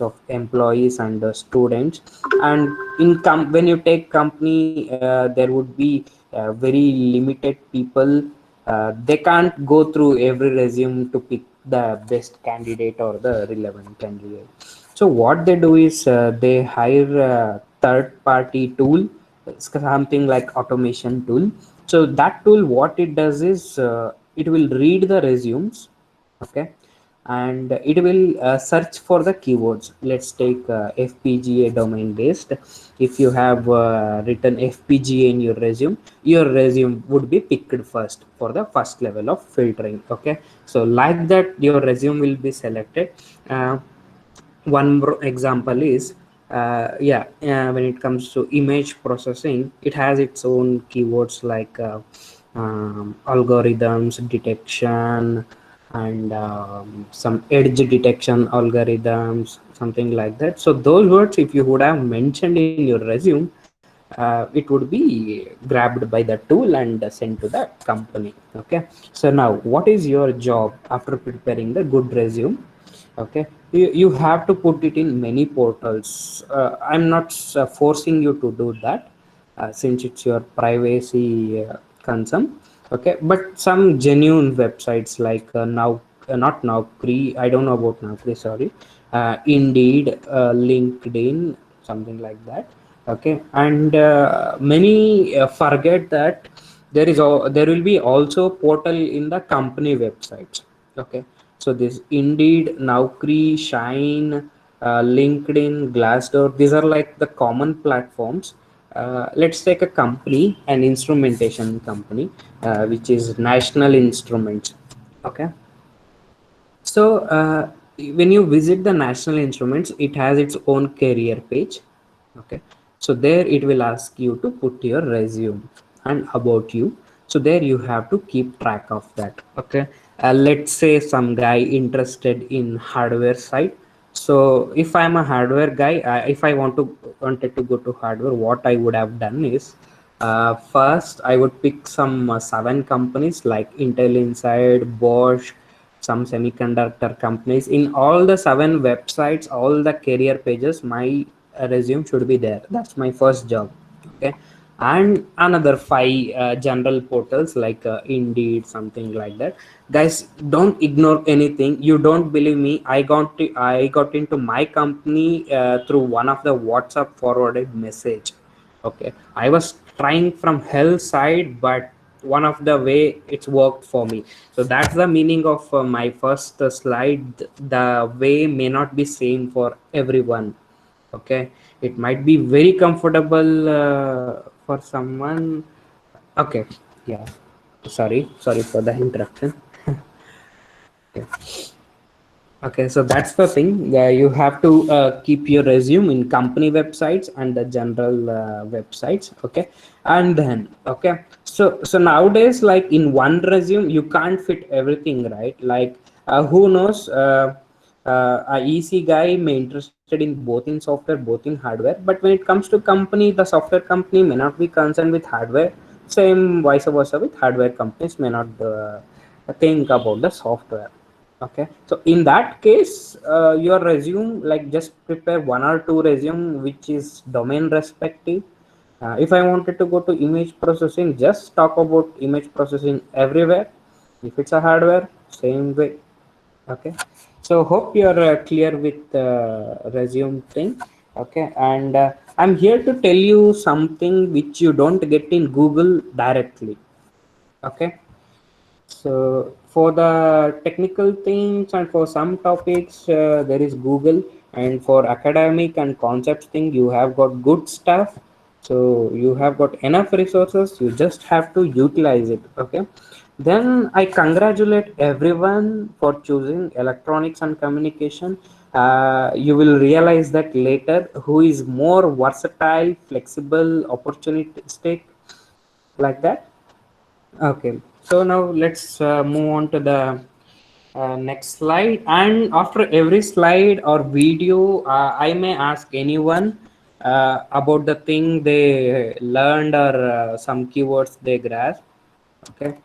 of employees and students. And when you take company, there would be very limited people. They can't go through every resume to pick the best candidate or the relevant candidate. So what they do is they hire a third party tool, something like automation tool. So that tool, what it does is it will read the resumes, okay, and it will search for the keywords. Let's take FPGA domain based. If you have written FPGA in your resume would be picked first for the first level of filtering. Okay, so like that your resume will be selected. uh, One example is when it comes to image processing, it has its own keywords like algorithms detection, and some edge detection algorithms, something like that. So those words, if you would have mentioned in your resume, it would be grabbed by the tool and sent to the company. Okay, so now what is your job after preparing the good resume? Okay, you have to put it in many portals. I'm not forcing you to do that, since it's your privacy concern. Okay, but some genuine websites like now not Naukri, I don't know about Naukri, sorry, Indeed, LinkedIn, something like that. Okay, and many forget that there will be also portal in the company websites. Okay, so this Indeed, Naukri, Shine, LinkedIn, Glassdoor, these are like the common platforms. Let's take a company, an instrumentation company, which is National Instruments. Okay, so when you visit the National Instruments, it has its own career page. Okay, so there it will ask you to put your resume and about you. So there you have to keep track of that. Okay, let's say some guy interested in hardware side. So if I'm a hardware guy, if I wanted to go to hardware, what I would have done is first I would pick some seven companies like Intel Inside, Bosch, some semiconductor companies. In all the seven websites, all the career pages, my resume should be there. That's my first job. Okay, and another five general portals like Indeed, something like that. Guys, don't ignore anything. You don't believe me, I got into my company through one of the WhatsApp forwarded message. Okay, I was trying from hell side, but one of the way it's worked for me. So that's the meaning of my first slide. The way may not be same for everyone. Okay, it might be very comfortable for someone. Okay, yeah, sorry for the interruption. Okay. Okay, so that's the thing. You have to keep your resume in company websites and the general websites. Okay, and then so nowadays, like in one resume, you can't fit everything, right? Like who knows? A easy guy may interested in both in software, both in hardware. But when it comes to company, the software company may not be concerned with hardware. Same vice versa with hardware companies may not think about the software. Okay, so in that case, your resume, like just prepare one or two resume which is domain respective. If I wanted to go to image processing, just talk about image processing everywhere. If it's a hardware, same way. Okay, so hope you're clear with resume thing. Okay, and I'm here to tell you something which you don't get in Google directly. Okay, so for the technical things and for some topics, there is Google, and for academic and concepts thing, you have got good stuff. So you have got enough resources. You just have to utilize it. Okay. Then I congratulate everyone for choosing electronics and communication. You will realize that later who is more versatile, flexible, opportunistic, like that. Okay, so now let's move on to the next slide. And after every slide or video, I may ask anyone about the thing they learned or some keywords they grasp.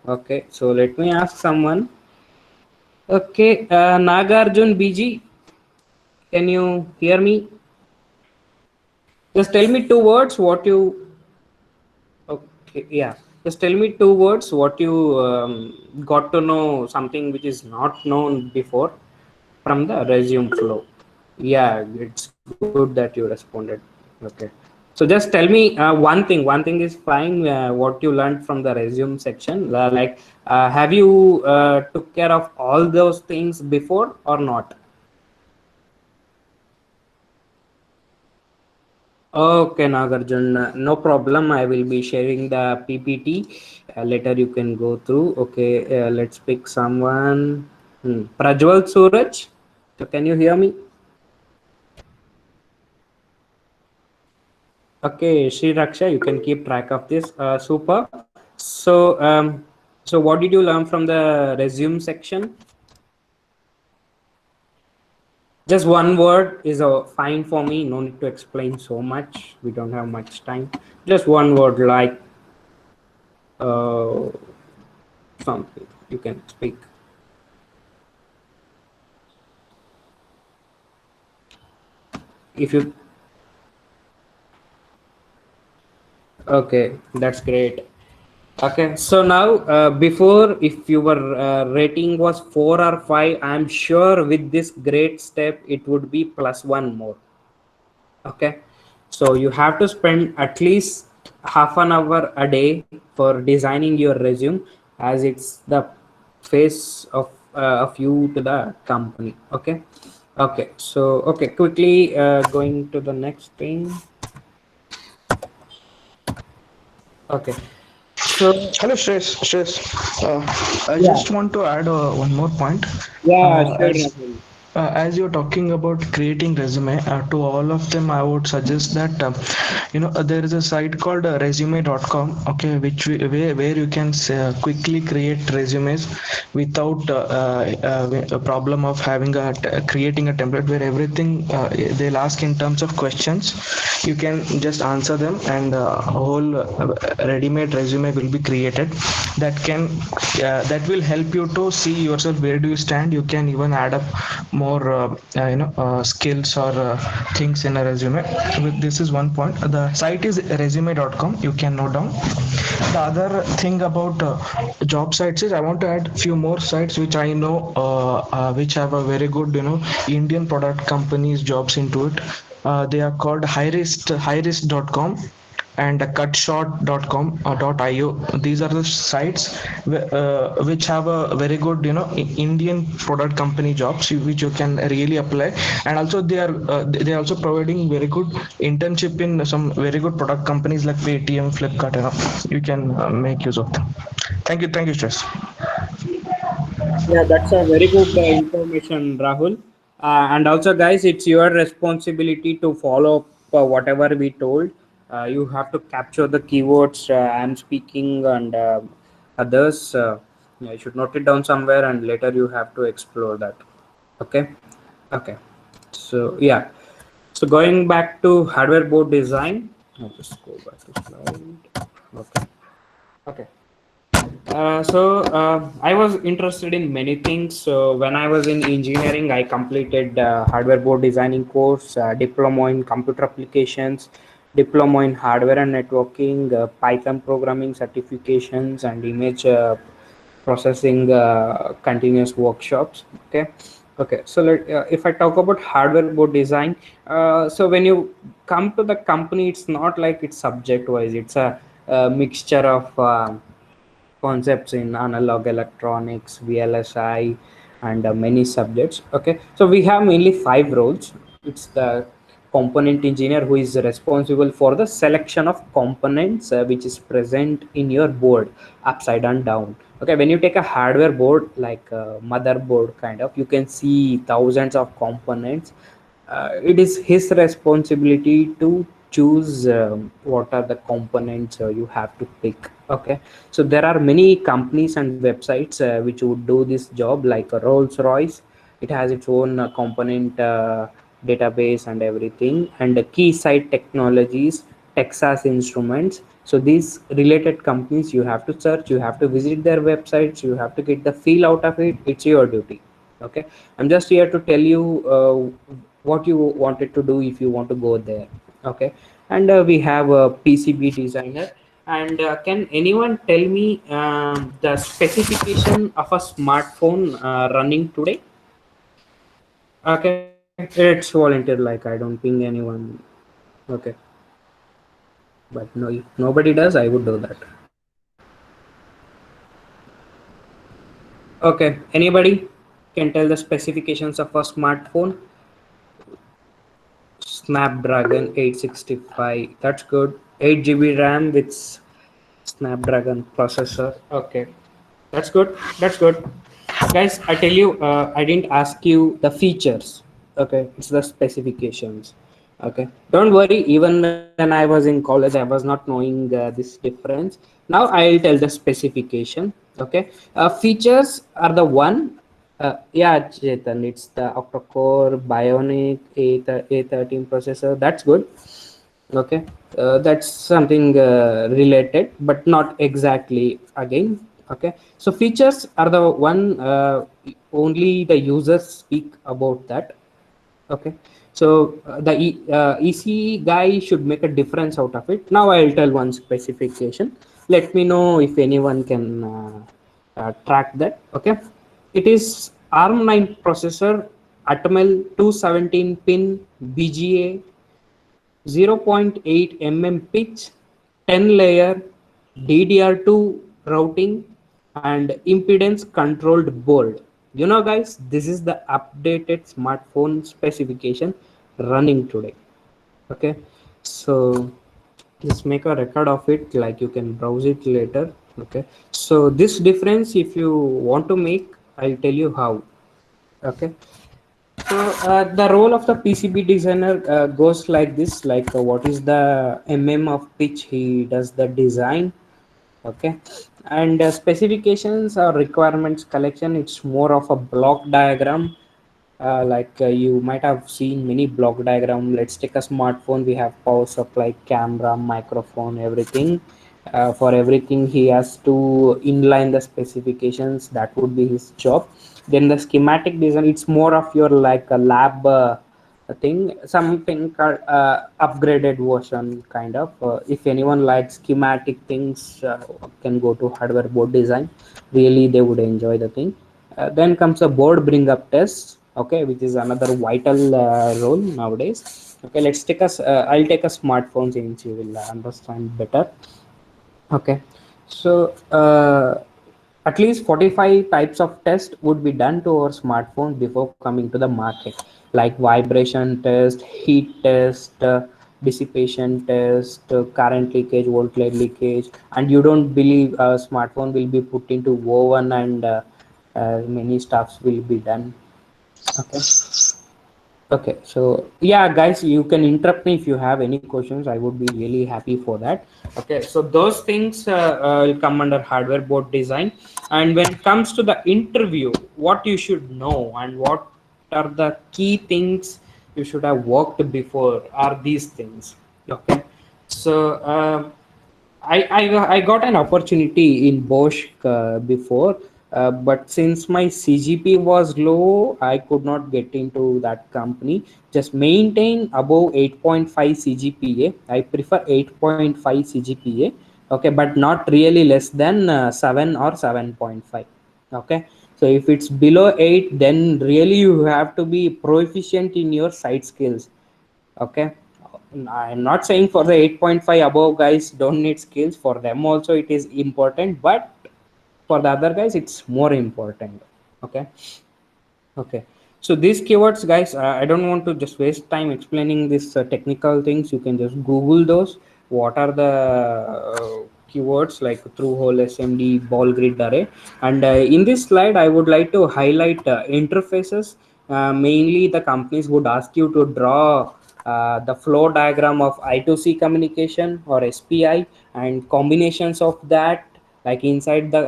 Okay, so let me ask someone. Okay, Nagarjun BG. Can you hear me? Just tell me two words what you. Okay, yeah. Just tell me two words what you got to know something which is not known before from the resume flow. Yeah, it's good that you responded. Okay. So just tell me one thing. One thing is fine. What you learned from the resume section, have you took care of all those things before or not? Okay, Nagarjun, no problem. I will be sharing the PPT. Later you can go through. Okay, let's pick someone. Prajwal Suraj. So can you hear me? Okay, Sri Raksha, you can keep track of this. Super. So what did you learn from the resume section? Just one word is fine for me. No need to explain so much. We don't have much time. Just one word like uh, something you can speak. If you Okay, that's great. Okay, so now before, if your rating was 4 or 5, I'm sure with this great step it would be plus one more. Okay, so you have to spend at least half an hour a day for designing your resume, as it's the face of you to the company. Okay, okay, so okay, quickly going to the next thing. Okay, so Hello, Shreyas. I yeah, just want to add one more point. yeah, Uh, sure, as Rahul. as you're talking about creating resume, to all of them, I would suggest that there is a site called resume.com. Okay, where you can quickly create resumes without a problem of having creating a template where everything they'll ask in terms of questions. You can just answer them, and a whole ready-made resume will be created that will help you to see yourself where do you stand. You can even add up more skills or things in a resume. This is one point. The site is resume.com. You can note down. The other thing about job sites is I want to add few more sites which I know which have a very good Indian product companies jobs into it. They are called highrisk.com and cutshort.com or .io. These are the sites which have a very good Indian product company jobs which you can really apply. And also they are also providing very good internship in some very good product companies like Paytm, Flipkart. You can make use of them. Thank you, Stress. Yeah, that's a very good information, Rahul. And also, guys, it's your responsibility to follow up whatever we told. You have to capture the keywords I'm speaking and others. Yeah, you should note it down somewhere, and later you have to explore that. Okay. Okay. So yeah. So going back to hardware board design, I'll just go back to slide. Okay. Okay. I was interested in many things. So when I was in engineering, I completed hardware board designing course, diploma in computer applications, diploma in hardware and networking, Python programming certifications, and image processing continuous workshops. Okay. Okay. So if I talk about hardware board design, so when you come to the company, it's not like it's subject wise. It's a mixture of concepts in analog electronics, VLSI, and many subjects. Okay, so we have mainly 5 roles. It's the component engineer who is responsible for the selection of components which is present in your board, upside and down. Okay, when you take a hardware board like a motherboard kind of, you can see thousands of components. It is his responsibility to choose what are the components you have to pick. Okay, so there are many companies and websites which would do this job, like Rolls Royce. It has its own component database and everything, and Keysight Technologies, Texas Instruments. So these related companies, you have to search, you have to visit their websites, you have to get the feel out of it. It's your duty. Okay, I'm just here to tell you what you wanted to do if you want to go there. Okay, and we have a PCB designer. And can anyone tell me the specification of a smartphone running today? Okay, it's volunteer. Like I don't ping anyone. Okay, but no, if nobody does, I would do that. Okay, anybody can tell the specifications of a smartphone? Snapdragon 865. That's good. 8 GB RAM with Snapdragon processor. Okay, that's good. That's good. Guys, I tell you, I didn't ask you the features. Okay, it's the specifications. Okay, don't worry. Even when I was in college, I was not knowing this difference. Now I'll tell the specification. Okay, features are the one. Yeah, Chetan, it's the octa-core Bionic A13 processor. That's good. Okay, that's something related, but not exactly again. Okay, so features are the one only the users speak about that. Okay, so the EC guy should make a difference out of it. Now I'll tell one specification. Let me know if anyone can track that. Okay, it is ARM 9 processor, Atmel 217 pin BGA, 0.8 pitch, 10 layer DDR2 routing, and impedance controlled board. You know, guys, this is the updated smartphone specification running today. Okay, so just make a record of it, like you can browse it later. Okay, so this difference, if you want to make, I'll tell you how. Okay, so the role of the PCB designer goes like this, like what is the of which he does the design. Okay, and specifications or requirements collection, it's more of a block diagram. You might have seen many block diagram. Let's take a smartphone. We have power supply, camera, microphone, everything. For everything he has to inline the specifications. That would be his job. Then the schematic design, it's more of your like a lab thing, something called upgraded version kind of. If anyone likes schematic things, can go to hardware board design. Really they would enjoy the thing. Then comes a board bring up test. Okay, which is another vital role nowadays. Okay, let's take us I'll take a smartphone since you will understand better. Okay, so at least 45 types of test would be done to our smartphone before coming to the market, like vibration test, heat test, dissipation test, current leakage, voltage leakage. And you don't believe a smartphone will be put into oven, and many stuffs will be done. Okay. Okay, so yeah, guys, you can interrupt me if you have any questions. I would be really happy for that. Okay, so those things will come under hardware board design. And when it comes to the interview, what you should know and what are the key things you should have worked before are these things. Okay, so I got an opportunity in Bosch before, but since my CGP was low, I could not get into that company. Just maintain above 8.5 CGPA. I prefer 8.5 CGPA. Okay, but not really less than 7 or 7.5. Okay, so if it's below 8, then really you have to be proficient in your site skills. Okay, I'm not saying for the 8.5 above guys don't need skills. For them also it is important, but for the other guys it's more important. Okay. Okay, so these keywords, guys, I don't want to just waste time explaining this technical things. You can just Google those. What are the keywords like through hole SMD, ball grid array? And in this slide, I would like to highlight interfaces. Mainly, the companies would ask you to draw the flow diagram of I2C communication or SPI and combinations of that, like inside the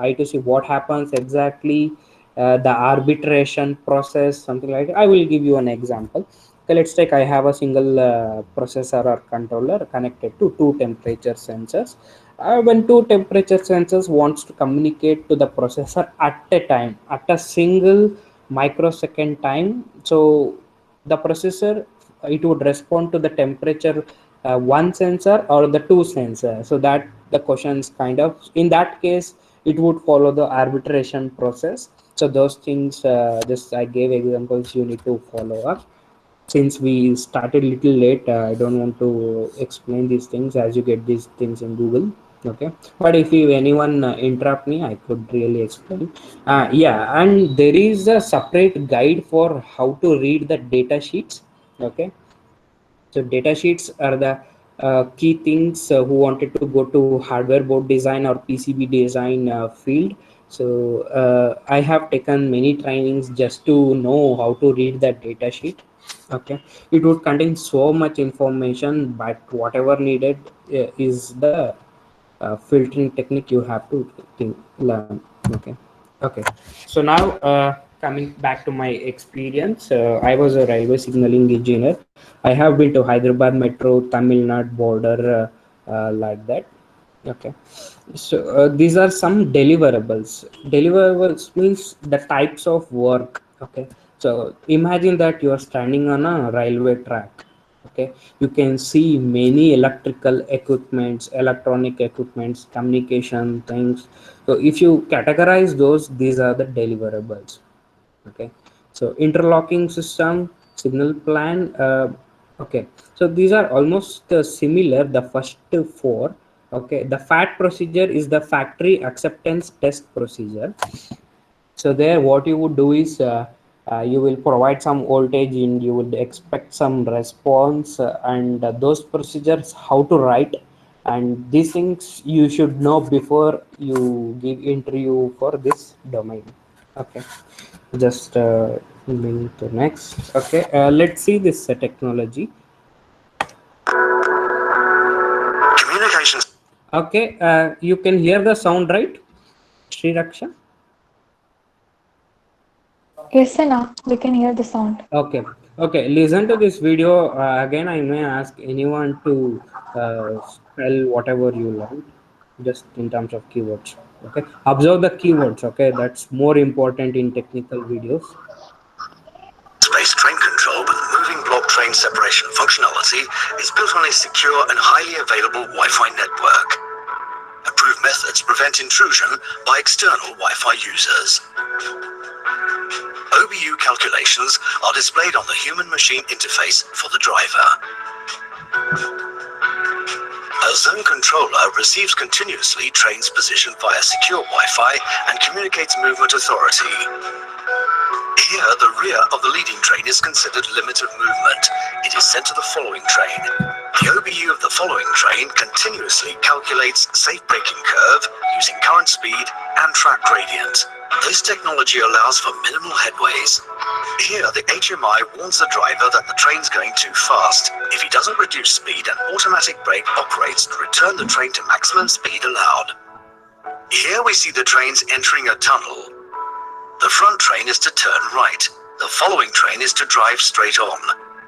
I2C, what happens exactly, the arbitration process, something like that. I will give you an example. Okay, let's take, I have a single processor or controller connected to two temperature sensors. When two temperature sensors wants to communicate to the processor at a time, at a single microsecond time, so the processor, it would respond to the temperature, one sensor or the two sensor. So that the questions kind of, in that case, it would follow the arbitration process. So those things, just I gave examples, you need to follow up. Since we started little late, I don't want to explain these things, as you get these things in Google. Okay, but if you anyone interrupt me, I could really explain. Yeah, and there is a separate guide for how to read the data sheets. Okay, so data sheets are the key things who wanted to go to hardware board design or PCB design field. So I have taken many trainings just to know how to read that data sheet. Okay, it would contain so much information, but whatever needed is the filtering technique you have to learn. Okay, okay. So now, coming back to my experience, I was a railway signaling engineer. I have been to Hyderabad Metro, Tamil Nadu border, like that. Okay, so these are some deliverables. Deliverables means the types of work. Okay, so imagine that you are standing on a railway track. Okay, you can see many electrical equipments, electronic equipments, communication things. So if you categorize those, these are the deliverables. Okay, so interlocking system, signal plan. Okay, so these are almost similar, the first four. Okay, the fat procedure is the factory acceptance test procedure. So there what you would do is, you will provide some voltage and you would expect some response, and those procedures how to write, and these things you should know before you give interview for this domain. Okay, just moving to next. Okay, let's see this technology. Communications. Okay, you can hear the sound, right, Sri Raksha? Yes, Sana, we can hear the sound. Okay, okay. Listen to this video again. I may ask anyone to spell whatever you learned, just in terms of keywords. Okay, observe the keywords. Okay, that's more important in technical videos. Space train control with moving block train separation functionality is built on a secure and highly available Wi-Fi network. Approved methods prevent intrusion by external Wi-Fi users. OBU calculations are displayed on the human-machine interface for the driver. A zone controller receives continuously trains position via secure Wi-Fi and communicates movement authority. Here, the rear of the leading train is considered limit of movement. It is sent to the following train. The OBU of the following train continuously calculates safe braking curve using current speed and track gradient. This technology allows for minimal headways. Here, the HMI warns the driver that the train's going too fast. If he doesn't reduce speed, an automatic brake operates to return the train to maximum speed allowed. Here we see the trains entering a tunnel. The front train is to turn right. The following train is to drive straight on.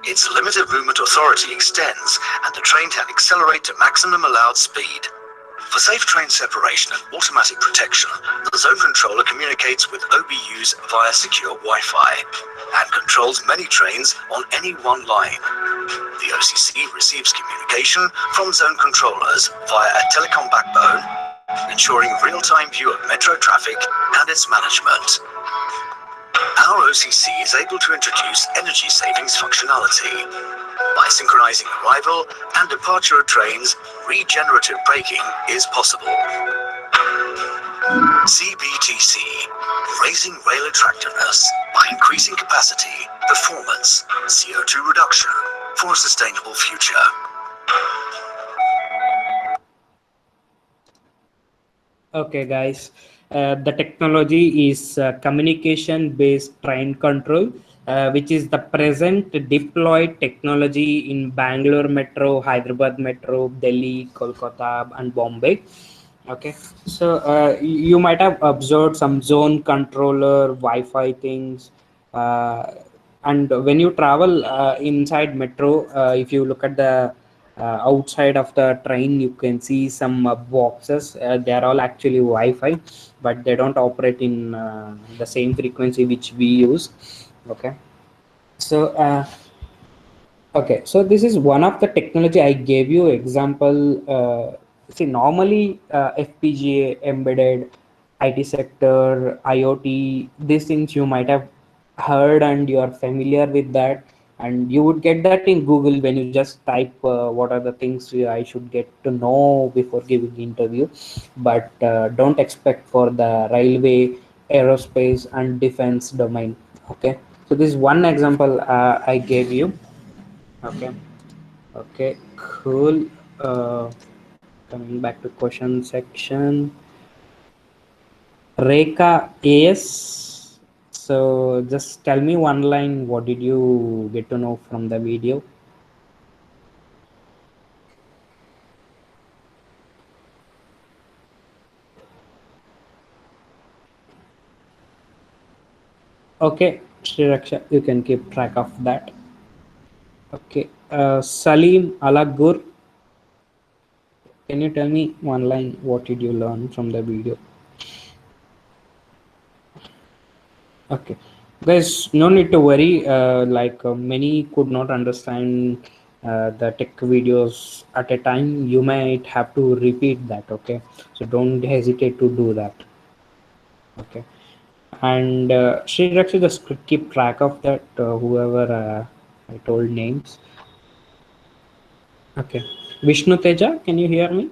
Its limit of movement authority extends, and the train can accelerate to maximum allowed speed. For safe train separation and automatic protection, the zone controller communicates with OBUs via secure Wi-Fi and controls many trains on any one line. The OCC receives communication from zone controllers via a telecom backbone, ensuring real-time view of metro traffic and its management. Our OCC is able to introduce energy savings functionality. By synchronizing arrival and departure of trains, regenerative braking is possible. CBTC, raising rail attractiveness by increasing capacity, performance, CO2 reduction for a sustainable future. Okay, guys, the technology is communication based train control, which is the present deployed technology in Bangalore Metro, Hyderabad Metro, Delhi, Kolkata, and Bombay. Okay, so you might have observed some zone controller, Wi-Fi things, uh, and when you travel inside metro, if you look at the outside of the train, you can see some boxes. They are all actually Wi-Fi, but they don't operate in the same frequency which we use. Okay, so Okay, so this is one of the technology I gave you example. See, normally FPGA, embedded, IT sector, IoT, these things you might have heard and you are familiar with that, and you would get that in Google when you just type what are the things I should get to know before giving interview. But don't expect for the railway, aerospace, and defense domain. Okay, so this is one example I gave you. Okay. Okay, cool. Uh, Coming back to question section. Reka AS. So just tell me one line. What did you get to know from the video? Okay, Sriraksha, you can keep track of that. Okay, Salim Alagur. Can you tell me one line? What did you learn from the video? Okay, guys, no need to worry. Many could not understand the tech videos at a time. You might have to repeat that. Okay, so don't hesitate to do that. Okay, and Sriraksha, just keep track of that. Whoever I told names. Okay, Vishnu Teja, can you hear me?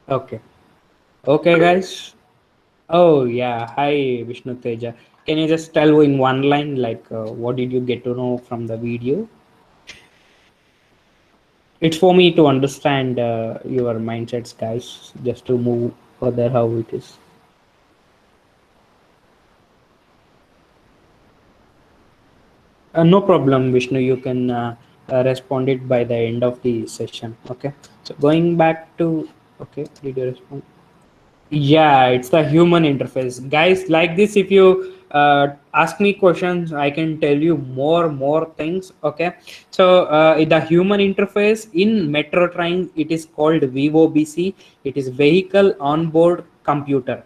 Okay, okay, guys. Oh yeah, hi Vishnu Teja. Can you just tell in one line, like, what did you get to know from the video? It's for me to understand your mindsets, guys, just to move further how it is. No problem, Vishnu. You can respond it by the end of the session. Okay. So going back to, okay, did you respond? Yeah, it's the human interface, guys. Like this, if you ask me questions, I can tell you more things. Okay, so the human interface in Metro Train, it is called VOBC. It is Vehicle Onboard Computer.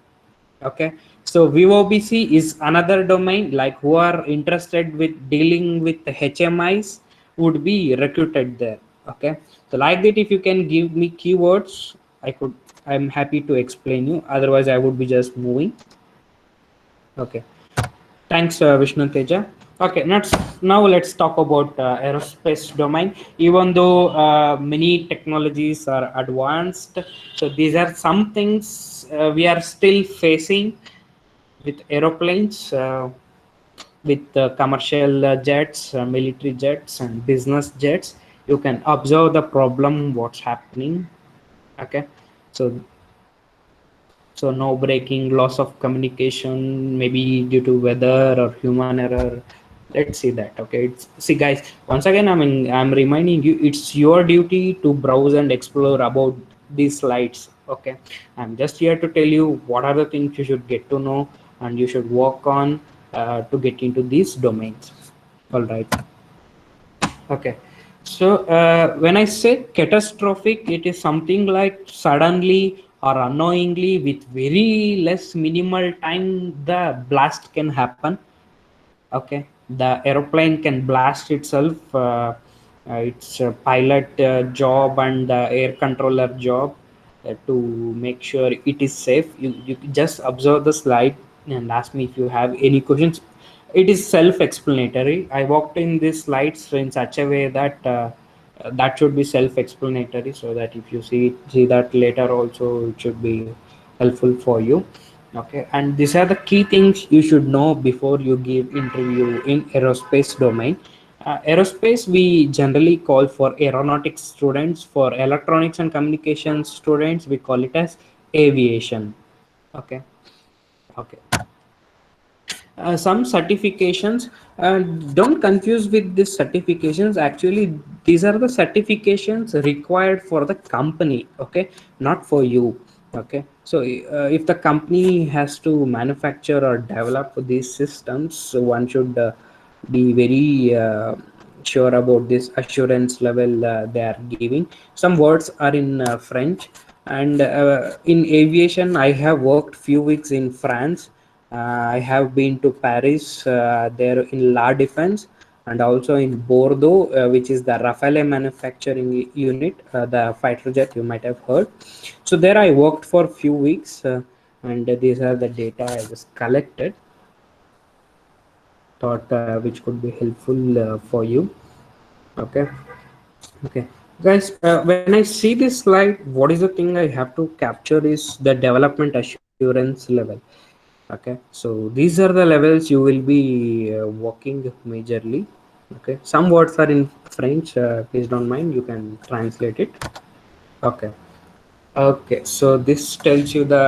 Okay, so VOBC is another domain, like who are interested with dealing with HMIs would be recruited there. Okay, so like that, if you can give me keywords, I'm happy to explain you, otherwise I would be just moving. Okay, thanks, Vishnu Teja. Okay, now let's talk about aerospace domain. Even though many technologies are advanced, so these are some things we are still facing with aeroplanes, with commercial jets, military jets, and business jets. You can observe the problem what's happening. Okay, so no braking, loss of communication, maybe due to weather or human error. Let's see that. Okay, see guys, once again, I'm reminding you, it's your duty to browse and explore about these slides. Okay, I'm just here to tell you what are the things you should get to know and you should work on to get into these domains. All right. Okay. So when I say catastrophic, it is something like suddenly or unknowingly with very less minimal time the blast can happen. Okay, the aeroplane can blast itself. It's a pilot job and the air controller job to make sure it is safe. You just observe the slide and ask me if you have any questions. It is self-explanatory. I walked in these slides in such a way that that should be self-explanatory, so that if you see that later also, it should be helpful for you. Okay, and these are the key things you should know before you give interview in aerospace domain. Aerospace we generally call for aeronautics students. For electronics and communications students, we call it as aviation. Okay. Okay, some certifications, don't confuse with these certifications. Actually, these are the certifications required for the company. Okay, not for you. Okay, so if the company has to manufacture or develop these systems, so one should be very sure about this assurance level they are giving. Some words are in French. And in aviation, I have worked few weeks in France. I have been to Paris, there in La Défense, and also in Bordeaux, which is the Rafale manufacturing unit, the fighter jet you might have heard. So there I worked for few weeks, and these are the data I just collected. Thought which could be helpful for you. Okay. Okay, guys, when I see this slide, what is the thing I have to capture is the development assurance level. Okay, so these are the levels you will be working majorly. Okay, some words are in French, please don't mind, you can translate it. Okay, okay, so this tells you the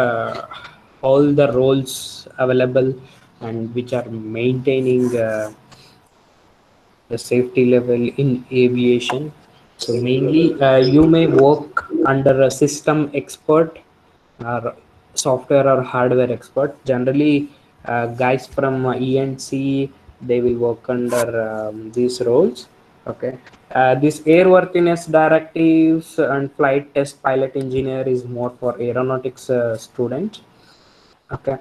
all the roles available and which are maintaining the safety level in aviation. So mainly, you may work under a system expert or software or hardware expert. Generally, guys from ENC, they will work under these roles. Okay. This airworthiness directives and flight test pilot engineer is more for aeronautics students. Okay,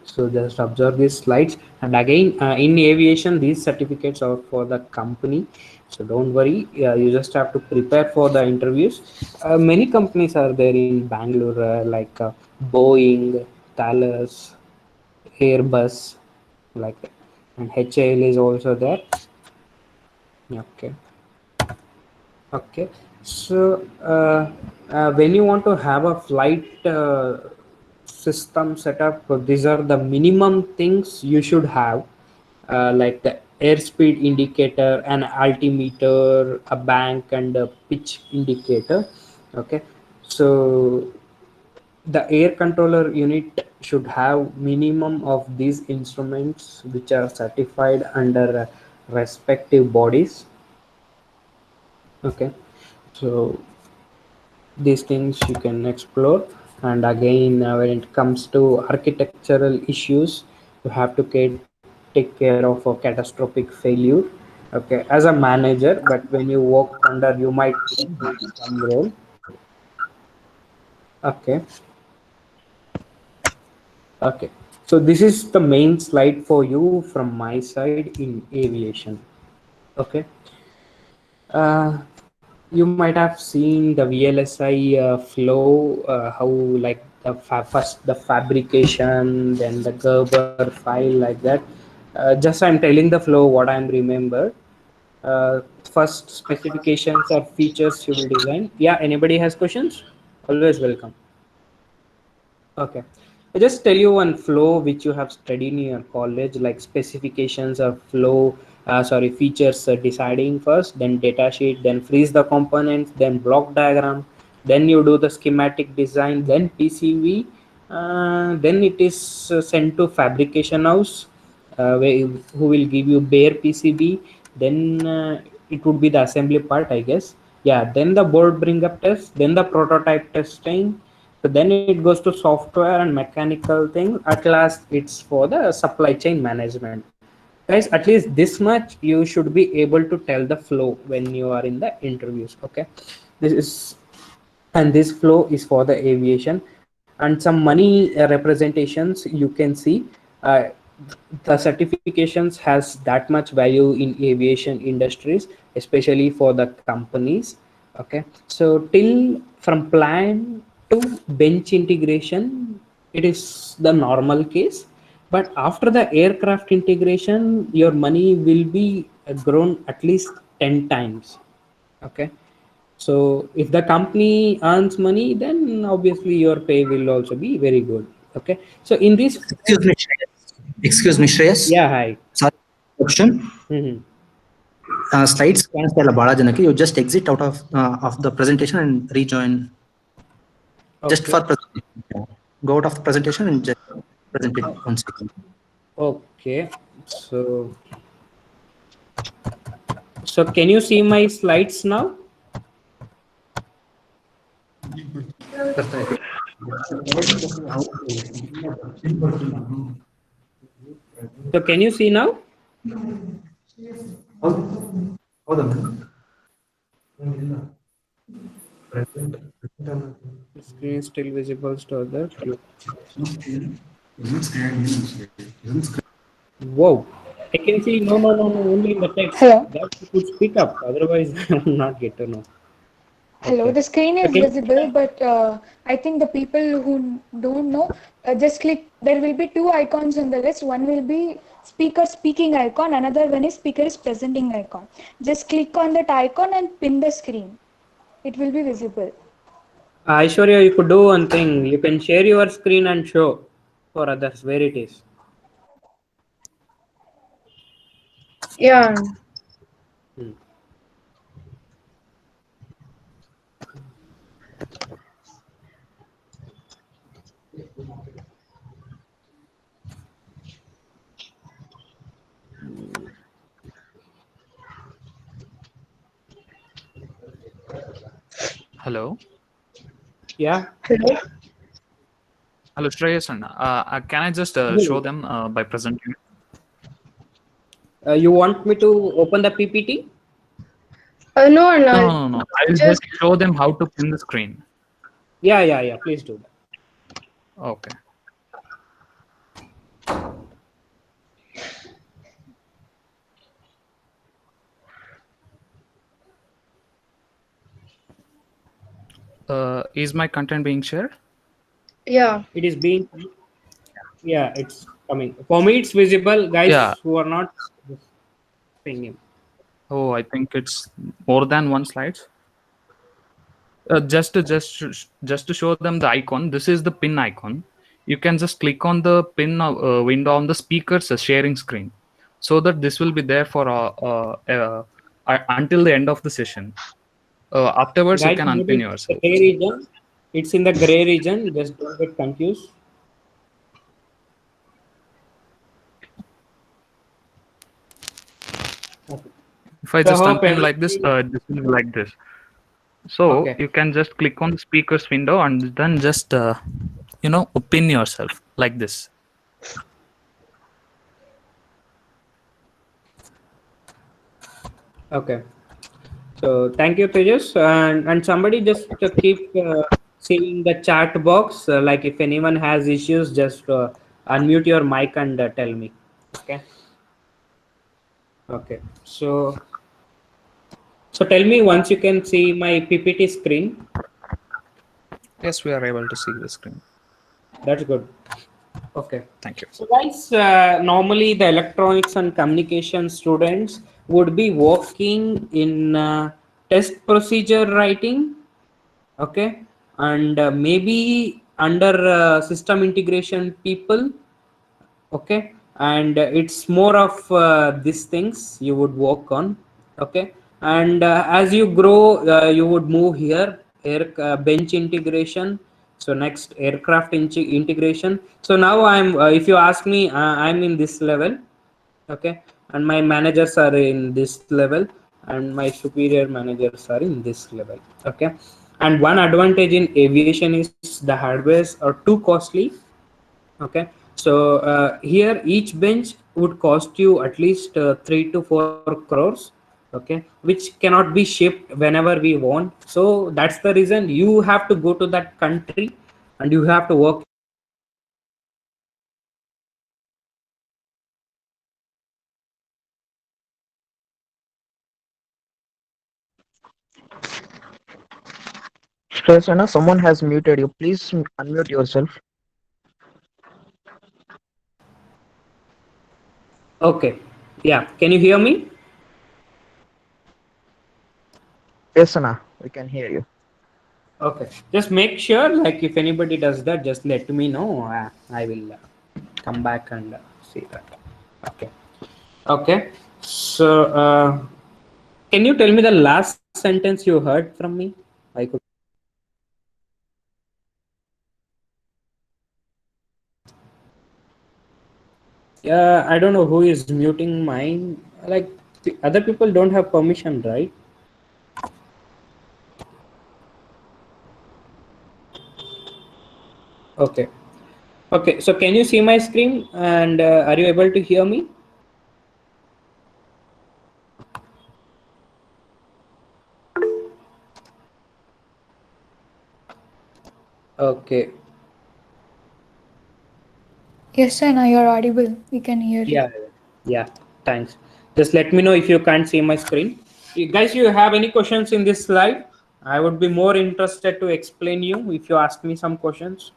so just observe these slides. And again, in aviation, these certificates are for the company. So don't worry, you just have to prepare for the interviews. Many companies are there in Bangalore, like Boeing, Thales, Airbus, like that. And HAL is also there. Okay. Okay, so when you want to have a flight system setup, these are the minimum things you should have, like the airspeed indicator, an altimeter, a bank, and a pitch indicator. Okay, so the air controller unit should have minimum of these instruments which are certified under respective bodies. Okay, so these things you can explore. And again, when it comes to architectural issues, you have to take care of a catastrophic failure, okay, as a manager. But when you work under, you might play some role. Okay, okay, so this is the main slide for you from my side in aviation. Okay, you might have seen the VLSI flow, how like the first the fabrication, then the Gerber file, like that. Just I'm telling the flow what I'm remember. First, specifications or features you will design. Yeah, anybody has questions? Always welcome. Okay. I just tell you one flow which you have studied in your college, like specifications of flow, sorry, features deciding first, then data sheet, then freeze the components, then block diagram, then you do the schematic design, then PCV, then it is sent to fabrication house, who will give you bare PCB, then it would be the assembly part, I guess. Yeah, then the board bring up test, then the prototype testing, so then it goes to software and mechanical thing. At last, it's for the supply chain management. Guys, at least this much you should be able to tell the flow when you are in the interviews. Okay, this is, and this flow is for the aviation. And some money representations you can see. Uh, the certifications has that much value in aviation industries, especially for the companies. Okay, so till from plan to bench integration, it is the normal case. But after the aircraft integration, your money will be grown at least 10 times. Okay, so if the company earns money, then obviously your pay will also be very good. Okay, so in this, Excuse me, Shreyas. Excuse me, Shreyas. yeah, hi. Sorry, question. Mhm. Slides ಕಾಣಿಸ್ತಾ ಇಲ್ಲ ಬಹಳ ಜನಕ್ಕೆ. You just exit out of the presentation and rejoin. Just Okay. for presentation. Go out of the presentation and just present it once again. Okay, so can you see my slides now? So can you see now? Screen still visible to other. Whoa. I can see no, only in the text. Hello. That you could speak up. Otherwise, I will not get to know. Hello, Okay. the screen So is visible, but I think the people who don't know, just click. There will be two icons on the list. One will be speaker speaking icon, another one is speaker is presenting icon. Just click on that icon and pin the screen. It will be visible. Aishwarya, you could do one thing. You can share your screen and show for others where it is. Yeah. Hmm. Hello. Yeah. Hello. Hello, Shreyas. Can I just show them by presenting? You want me to open the PPT? No, No, no. no, no, no. I will Just just show them how to pin the screen. Yeah. Please do that. Okay. Is my content being shared? yeah. It is being. Yeah, it's coming. For me, it's visible. Yeah. Guys who are not, just ping him. Oh, I think it's more than one slides. Just to show them the icon. This is the pin icon. You can just click on the pin window on the speaker's sharing screen, so that this will be there for until the end of the session. Afterwards, you Guys, can maybe unpin it's the yourself. gray region. It's in the gray region. Just don't get confused. Okay. If I So I just hope unpin like this, everybody. this will be like this. So Okay. you can just click on the speakers window and then just pin yourself like this. Okay. So thank you, Tejas. And somebody just keep seeing the chat box. Like if anyone has issues, just unmute your mic and tell me. Okay. Okay. So tell me once you can see my PPT screen. Yes, we are able to see the screen. That's good. Okay. Thank you. So guys, normally the electronics and communication students would be working in test procedure writing, okay, and maybe under system integration people, okay, and it's more of these things you would work on, okay, and as you grow, you would move here, bench integration. So next, aircraft integration. So now I'm if you ask me, I'm in this level, okay, and my managers are in this level, and my superior managers are in this level, okay. And one advantage in aviation is the hardwares are too costly, okay. So here each bench would cost you at least 3 to 4 crores, okay, which cannot be shipped whenever we want. So that's the reason you have to go to that country and you have to work in that country. So that's the reason Shresana, someone has muted you. Please unmute yourself. okay. Yeah, can you hear me? Yes, Anna, we can hear you. Okay, just make sure, like if anybody does that, just let me know. I will come back and see that. Okay. Okay. So can you tell me the last sentence you heard from me? I could. Yeah, I don't know who is muting mine. Like other people don't have permission, right? Okay. Okay. So can you see my screen and are you able to hear me? Okay. Yes, sir. Now you're audible. We can hear you. Yeah. Yeah. Thanks. Just let me know if you can't see my screen. Guys, you have any questions in this slide? I would be more interested to explain you if you ask me some questions.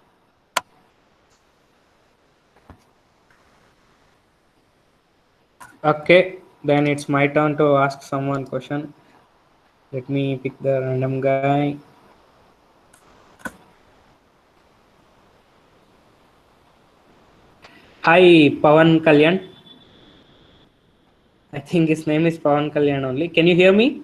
Okay, then it's my turn to ask someone question. Let me pick the random guy. Hi, Pawan Kalyan. I think his name is Pawan Kalyan only. Can you hear me?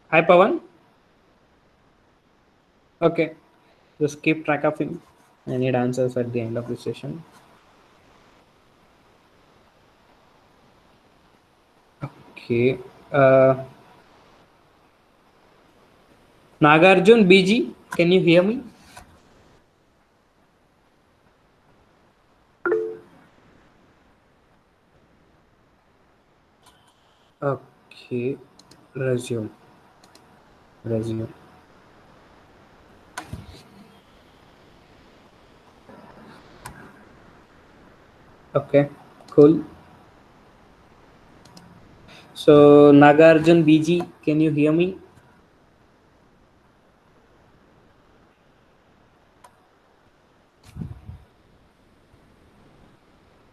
Hi, Pawan. Okay, just keep track of him. I need answers at the end of the session. Okay. Uh, Nagarjun BG, can you hear me? Okay, resume. Resume. Okay, cool. So, Nagarjun BG, can you hear me?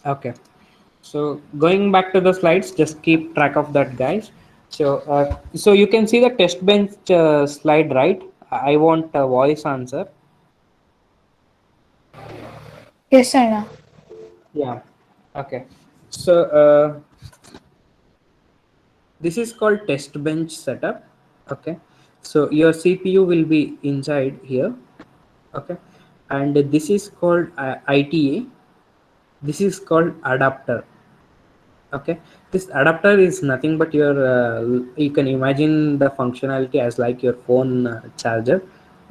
Okay. So going back to the slides, just keep track of that, guys. So you can see the test bench slide, right? I want a voice answer. Yes, sir. Now. Yeah. Okay. So this is called test bench setup. Okay. So your CPU will be inside here. Okay. And this is called ITA. This is called adapter. Okay, this adapter is nothing but your you can imagine the functionality as like your phone charger.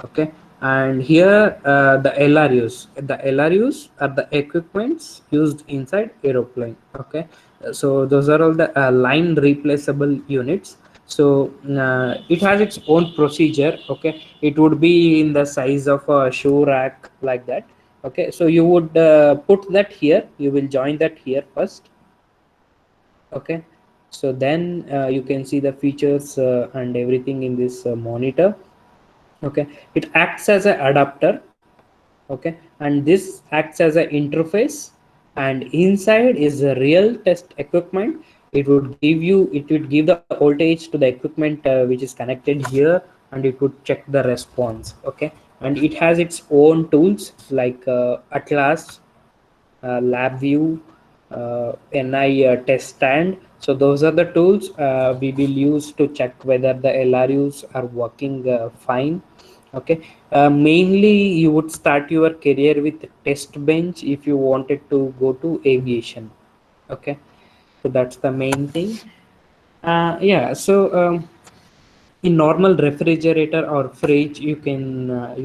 Okay, and here the LRUs are the equipments used inside aeroplane. Okay, so those are all the line replaceable units. So it has its own procedure. Okay, it would be in the size of a shoe rack like that. Okay, so you would put that here, you will join that here first. Okay, so then you can see the features and everything in this monitor. Okay, it acts as an adapter. Okay, and this acts as an interface, and inside is the real test equipment. It would give the voltage to the equipment which is connected here, and it would check the response. Okay, and it has its own tools like Atlas, LabVIEW, NI test stand. So those are the tools we will use to check whether the LRUs are working fine. Okay, mainly you would start your career with test bench if you wanted to go to aviation. Okay, so that's the main thing. Yeah, so in normal refrigerator or fridge, you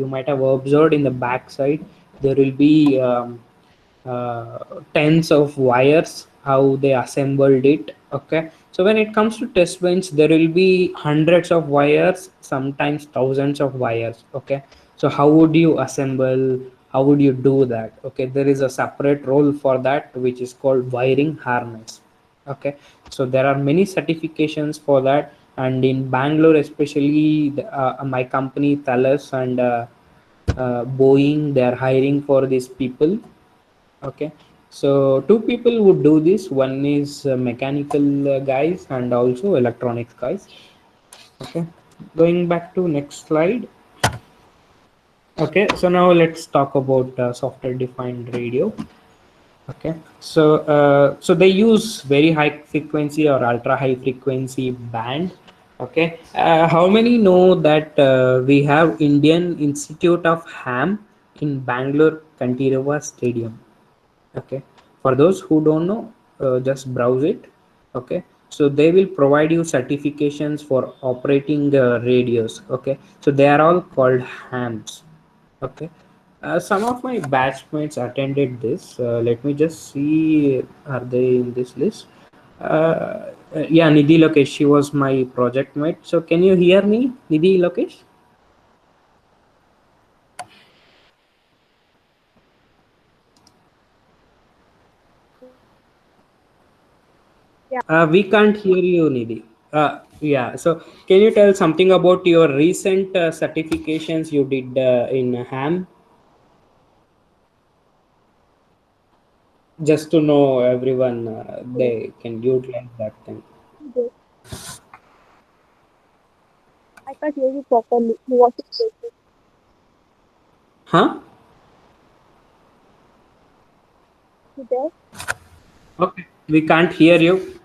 might have observed in the back side there will be uh, tens of wires how they assembled it. Okay, so when it comes to test bench there will be hundreds of wires, sometimes thousands of wires. Okay, so how would you assemble, how would you do that? Okay, there is a separate role for that which is called wiring harness. Okay, so there are many certifications for that, and in Bangalore especially my company Thales and Boeing, they are hiring for these people. Okay, so two people would do this. One is mechanical guys and also electronics guys. Okay, going back to next slide. Okay, so now let's talk about software defined radio. Okay, so they use very high frequency or ultra high frequency band. Okay, how many know that we have Indian Institute of Ham in Bangalore Kantirava Stadium? Okay, for those who don't know, just browse it. Okay, so they will provide you certifications for operating radios. Okay, so they are all called hams. Okay, some of my batchmates attended this. Let me just see, are they in this list? Yeah, Nidhi Lokesh, she was my project mate. So can you hear me, Nidhi Lokesh? We can't hear you, Nidhi. Yeah, so can you tell something about your recent certifications you did in HAM? Just to know everyone, they can utilize that thing. I can't hear you properly. What is it? Huh? You there? Okay, we can't hear you.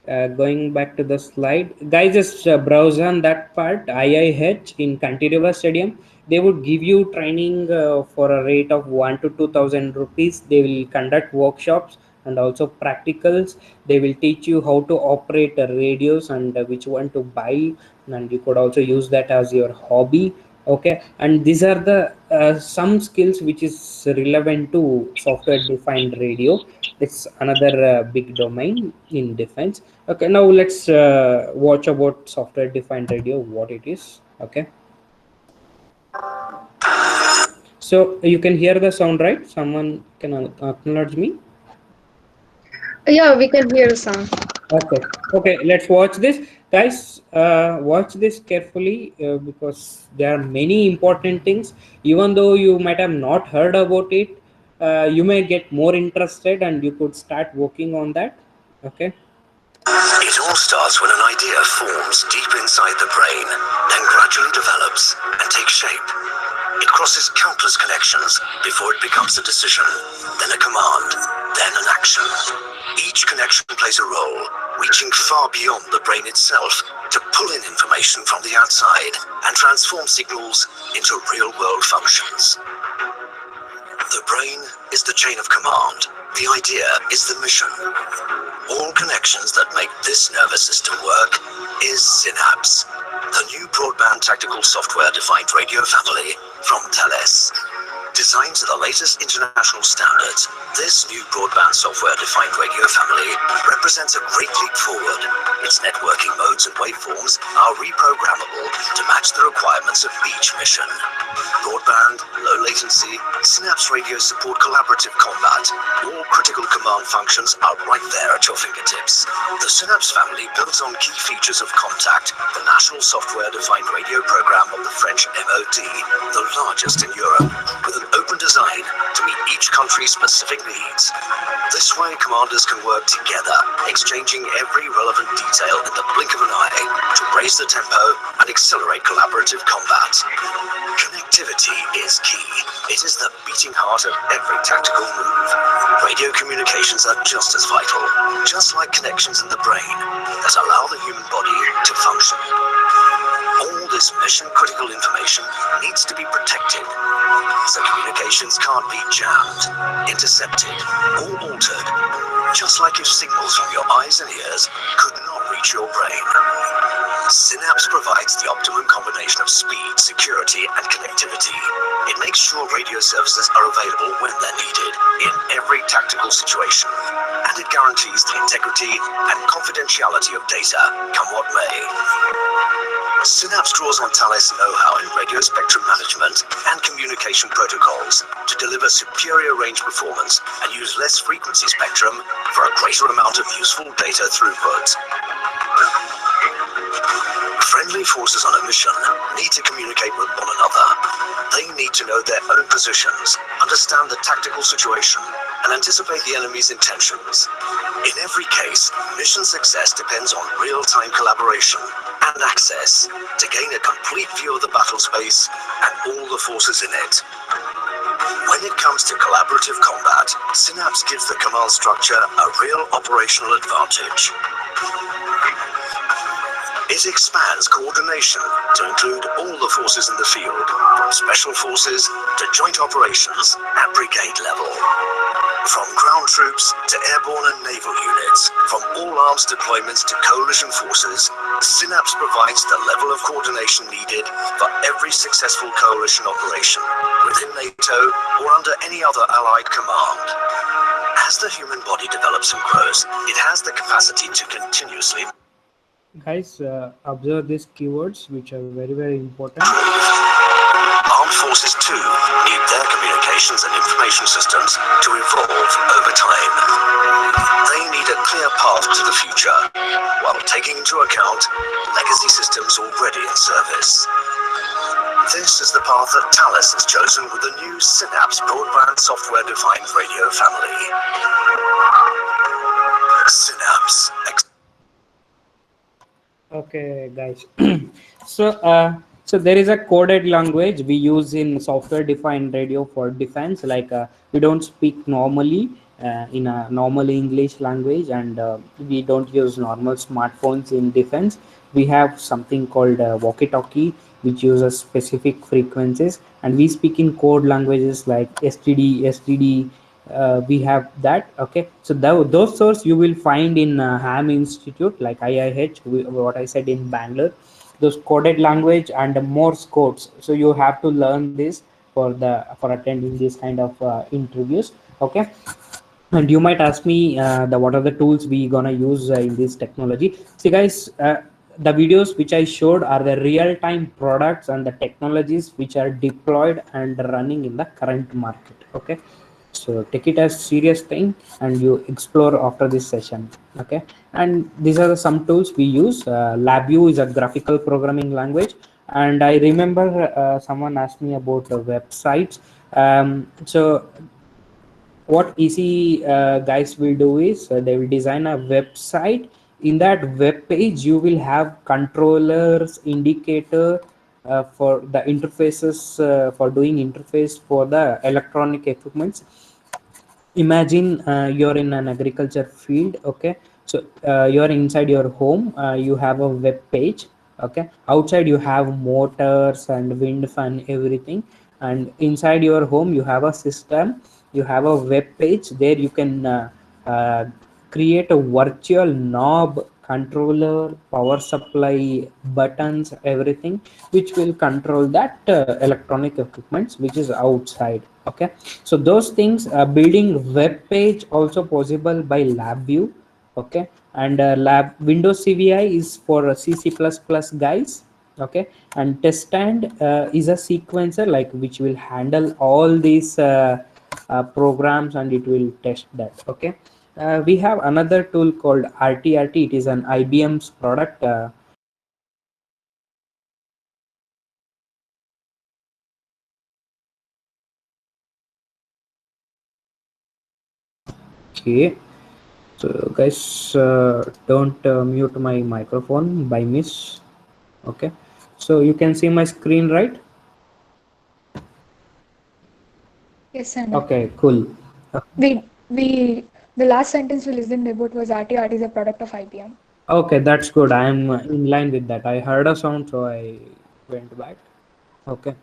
Going back to the slide, guys, just browse on that part. IIH in Cantireva Stadium, they would give you training for a rate of 1 to 2,000 rupees. They will conduct workshops and also practicals. They will teach you how to operate radios and which one to buy, and you could also use that as your hobby. Okay, and these are the some skills which is relevant to software defined radio. It's another big domain in defense. Okay, now let's watch about software defined radio, what it is. Okay, so you can hear the sound, right? Someone can acknowledge me. Yeah, we can hear some. Okay, okay, let's watch this, guys. Watch this carefully because there are many important things. Even though you might have not heard about it, you may get more interested and you could start working on that. Okay. It all starts when an idea forms deep inside the brain, then gradually develops and takes shape. It crosses countless connections before it becomes a decision, then a command, then an action. Each connection plays a role, reaching far beyond the brain itself to pull in information from the outside and transform signals into real-world functions. The brain is the chain of command. The idea is the mission. All connections that make this nervous system work is Synapse, the new broadband tactical software-defined radio family from Thales. Designed to the latest international standards, this new broadband software-defined radio family represents a great leap forward. Its networking modes and waveforms are reprogrammable to match the requirements of each mission. Broadband, low latency, Synapse radio support collaborative combat. All critical command functions are right there at your fingertips. The Synapse family builds on key features of Contact, the national software-defined radio program of the French MOD, the largest in Europe, with an open design to meet each country's specific needs. This way, commanders can work together, exchanging every relevant detail in the blink of an eye to raise the tempo and accelerate collaborative combat. Connectivity is key. It is the beating heart of every tactical move. Radio communications are just as vital, just like connections in the brain that allow the human body to function. All this mission-critical information needs to be protected, so communications can't be jammed, intercepted, or altered, just like if signals from your eyes and ears could not reach your brain. Synapse provides the optimum combination of speed, security, and connectivity. It makes sure radio services are available when they're needed, in every tactical situation, and it guarantees the integrity and confidentiality of data, come what may. Synapse draws on Thales know-how in radio spectrum management and communication protocols to deliver superior range performance and use less frequency spectrum for a greater amount of useful data throughput. Friendly forces on a mission need to communicate with one another. They need to know their own positions, understand the tactical situation, and anticipate the enemy's intentions. In every case, mission success depends on real-time collaboration and access to gain a complete view of the battle space and all the forces in it. When it comes to collaborative combat, Synapse gives the command structure a real operational advantage. It expands coordination to include all the forces in the field, from special forces to joint operations at brigade level. From ground troops to airborne and naval units, from all arms deployments to coalition forces, Synapse provides the level of coordination needed for every successful coalition operation, within NATO or under any other allied command. As the human body develops and grows, it has the capacity to continuously Guys, observe these keywords, which are very, very important. Armed forces too need their communications and information systems to evolve over time. They need a clear path to the future, while taking into account legacy systems already in service. This is the path that Thales has chosen with the new Synapse broadband software-defined radio family. Synapse. Okay, guys. So there is a coded language we use in software-defined radio for defense. Like we don't speak normally in a normal English language, and we don't use normal smartphones in defense. We have something called walkie-talkie, which uses specific frequencies, and we speak in code languages like STD, STD. We have that. Okay, so those source you will find in ham institute like IIH, what I said in Bangalore, those coded language and Morse codes. So you have to learn this for attending this kind of interviews. Okay, and you might ask me the what are the tools we gonna use in this technology. See guys, the videos which I showed are the real-time products and the technologies which are deployed and running in the current market. Okay, so take it as serious thing and you explore after this session. Okay, and these are some tools we use. LabVIEW is a graphical programming language, and I remember someone asked me about websites. So what easy guys will do is they will design a website. In that web page you will have controllers, indicator for the interfaces, for doing interface for the electronic equipments. Imagine you're in an agriculture field. Okay, so you're inside your home, you have a web page. Okay, outside you have motors and wind fan, everything, and inside your home you have a system, you have a web page. There you can uh, create a virtual knob, controller, power supply, buttons, everything, which will control that electronic equipments which is outside. Okay, so those things, building web page also possible by LabVIEW. Okay, and lab Windows CVI is for C++ guys. Okay, and test stand is a sequencer like which will handle all these programs and it will test that. Okay, we have another tool called RTRT. It is an IBM's product. Okay, so guys, don't mute my microphone by miss. Okay, so you can see my screen, right? Yes, sir. Okay, cool. We the last sentence we listened about was RTRT is a product of IBM. Okay, that's good. I'm in line with that. I heard a sound, so I went back. Okay,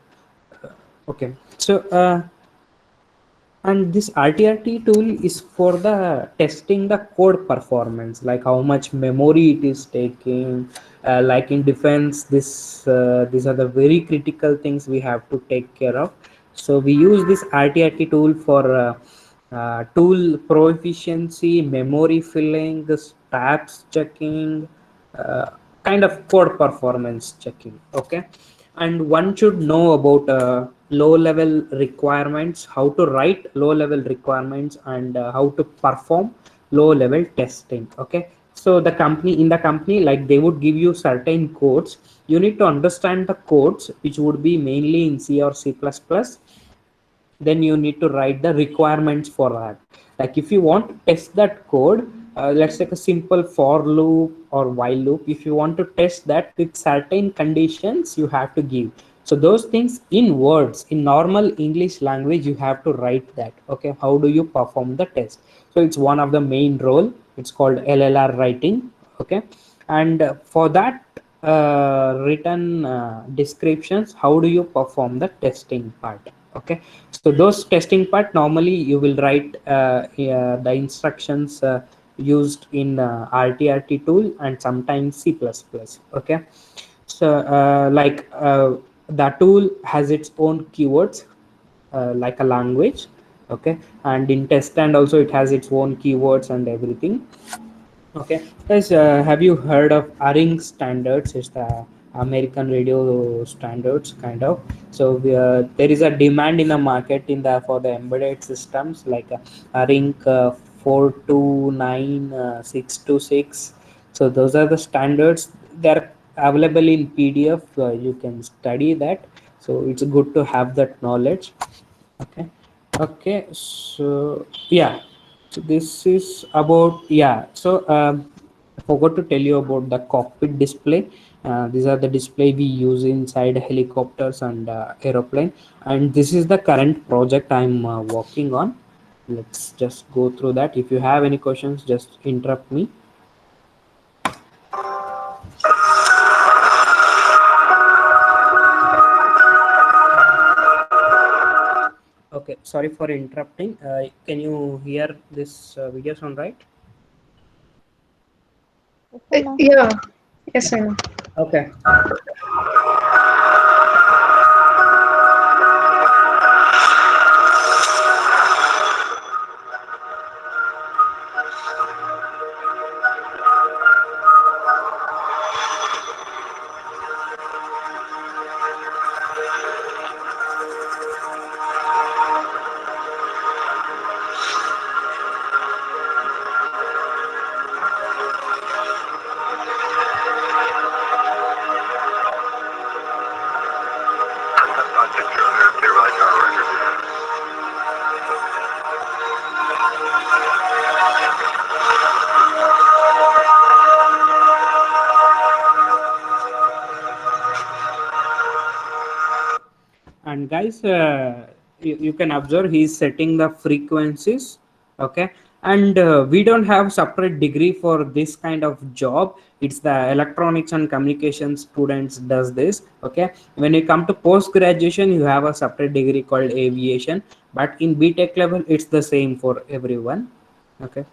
okay. So and this RTRT tool is for the testing the code performance, like how much memory it is taking. Like in defense, these are the very critical things we have to take care of. So we use this RTRT tool for tool proficiency, memory filling, the tabs checking, uh, kind of code performance checking. Okay, and one should know about low level requirements, how to write low level requirements, and how to perform low level testing. Okay, so the company, like they would give you certain codes. You need to understand the codes which would be mainly in C or C++. Then you need to write the requirements for that. Like if you want to test that code, let's take a simple for loop or while loop. If you want to test that with certain conditions, you have to give. So those things in words, in normal English language, you have to write that. Okay, how do you perform the test? So it's one of the main role. It's called LLR writing. Okay, and for that written descriptions, how do you perform the testing part? Okay, so those testing part, normally you will write the instructions used in RTRT tool and sometimes C++. Okay, so the tool has its own keywords like a language. Okay, and in test stand also it has its own keywords and everything. Okay, guys, have you heard of ARINC standards? It's the American radio standards kind of. So there is a demand in the market in the for the embedded systems like ARINC 429626. So those are the standards. They're available in PDF. You can study that. So it's good to have that knowledge. Okay. Okay, so yeah, so this is about, yeah, so I forgot to tell you about the cockpit display. These are the display we use inside helicopters and aeroplane, and this is the current project I'm working on. Let's just go through that. If you have any questions, just interrupt me. Okay, sorry for interrupting. Can you hear this video sound right? Yeah. Yes, I know. Okay. And guys, you can observe he's setting the frequencies. Okay, and we don't have separate degree for this kind of job. It's the electronics and communication students does this. Okay, when you come to post graduation, you have a separate degree called aviation, but in BTech level it's the same for everyone. Okay.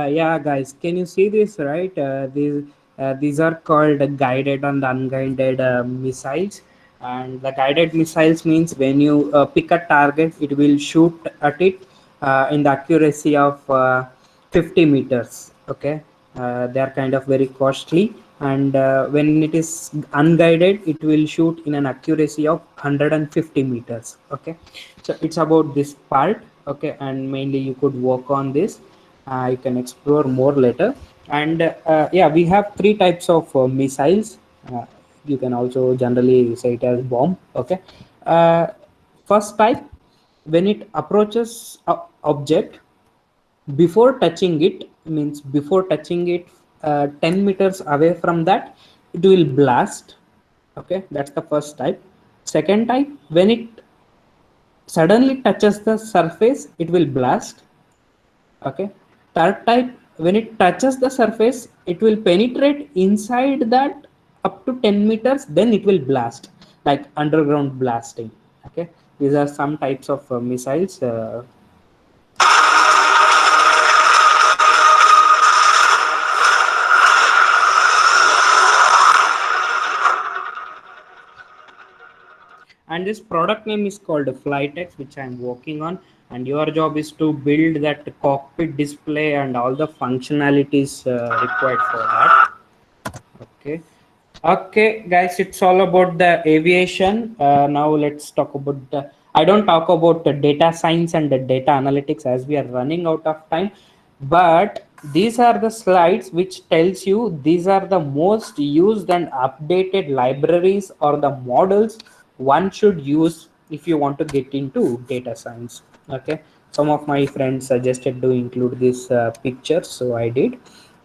Yeah, guys, can you see this, right? These are called guided and unguided missiles. And the guided missiles means when you pick a target, it will shoot at it in the accuracy of 50 meters. Okay, they are kind of very costly. And when it is unguided, it will shoot in an accuracy of 150 meters. Okay, so it's about this part. Okay, and mainly you could work on this. You can explore more later. And yeah, we have three types of missiles. You can also generally say it as bomb. Okay, first type, when it approaches a object, before touching it, means before touching it 10 meters away from that, it will blast. Okay, that's the first type. Second type, when it suddenly touches the surface, it will blast. Okay, third type, when it touches the surface, it will penetrate inside that up to 10 meters, then it will blast, like underground blasting. Okay, These are some types of missiles. And this product name is called Flytex, which I'm working on, and your job is to build that cockpit display and all the functionalities required for that. Okay guys, it's all about the aviation. Now let's talk about the, I don't talk about the data science and the data analytics as we are running out of time, but these are the slides which tells you these are the most used and updated libraries or the models one should use if you want to get into data science. Okay, some of my friends suggested to include this picture, so I did.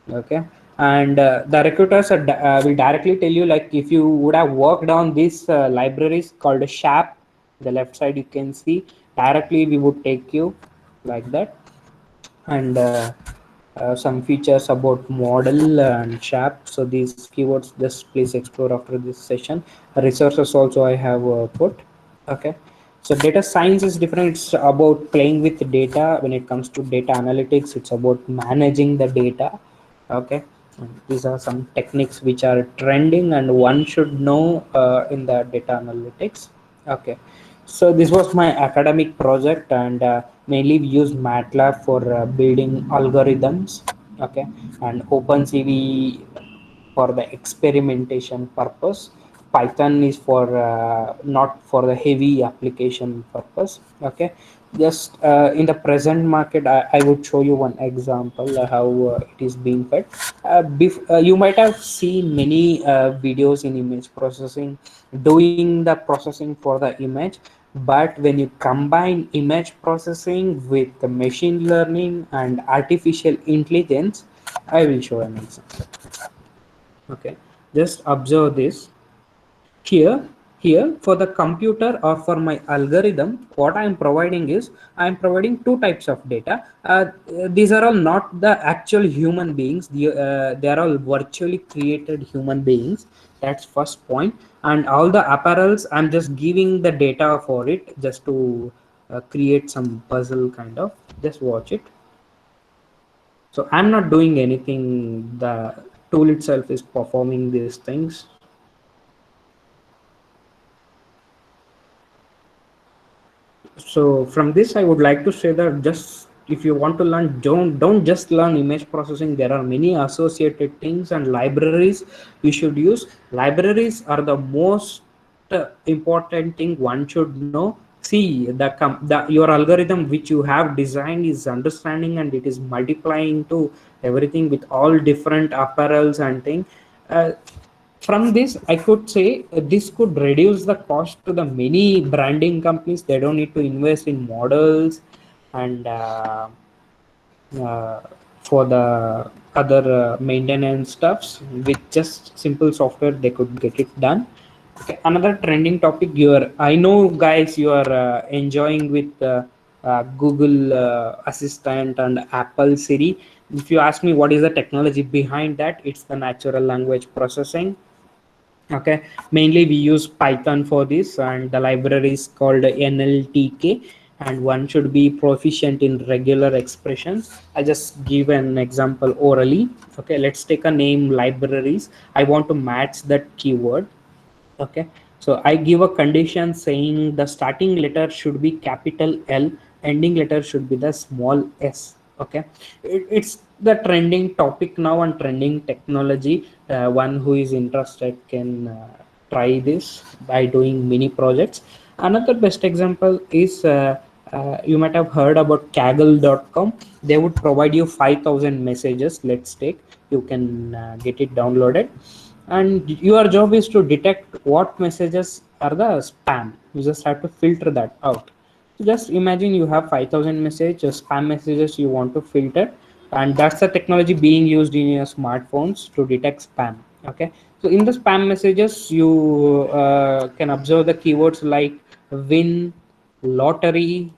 Okay, and the recruiters will directly tell you, like, if you would have worked on these libraries called SHAP, the left side you can see directly we would take you like that. And some features about model and SHAP. So these keywords just please explore after this session. Resources also I have put. Okay, so data science is different. It's about playing with data. When it comes to data analytics, it's about managing the data. Okay, and these are some techniques which are trending and one should know in the data analytics. Okay, so this was my academic project, and mainly we use MATLAB for building algorithms. Okay, and OpenCV for the experimentation purpose. Python is for not for the heavy application purpose. Okay, just in the present market, I would show you one example how it is being fed. You might have seen many videos in image processing doing the processing for the image, but when you combine image processing with the machine learning and artificial intelligence, I will show an example. Okay, just observe this. Here for the computer or for my algorithm, what I am providing is I am providing two types of data. These are all not the actual human beings. They are all virtually created human beings. That's first point. And all the apparels, I'm just giving the data for it just to create some puzzle kind of. Just watch it. So I'm not doing anything. The tool itself is performing these things. So from this I would like to say that, just if you want to learn, don't just learn image processing. There are many associated things and libraries you should use. Libraries are the most important thing one should know. See, your algorithm which you have designed is understanding, and it is multiplying to everything with all different apparels and thing. From this I could say this could reduce the cost to the many branding companies. They don't need to invest in models and for the other maintenance stuffs. With just simple software they could get it done. Okay, another trending topic, I know guys you are enjoying with Google Assistant and Apple Siri. If you ask me what is the technology behind that, it's the natural language processing. Okay, mainly we use Python for this, and the library is called NLTK, and one should be proficient in regular expressions. I just give an example orally. Okay, let's take a name libraries. I want to match that keyword. Okay, so I give a condition saying the starting letter should be capital L, ending letter should be the small s. Okay, it's the trending topic now and trending technology. One who is interested can try this by doing mini projects. Another best example is you might have heard about Kaggle.com. They would provide you 5,000 messages. Let's take, you can get it downloaded, and your job is to detect what messages are the spam. You just have to filter that out. So just imagine you have 5,000 messages, spam messages you want to filter, and that's the technology being used in your smartphones to detect spam. Okay, so in the spam messages you can observe the keywords like win, lottery,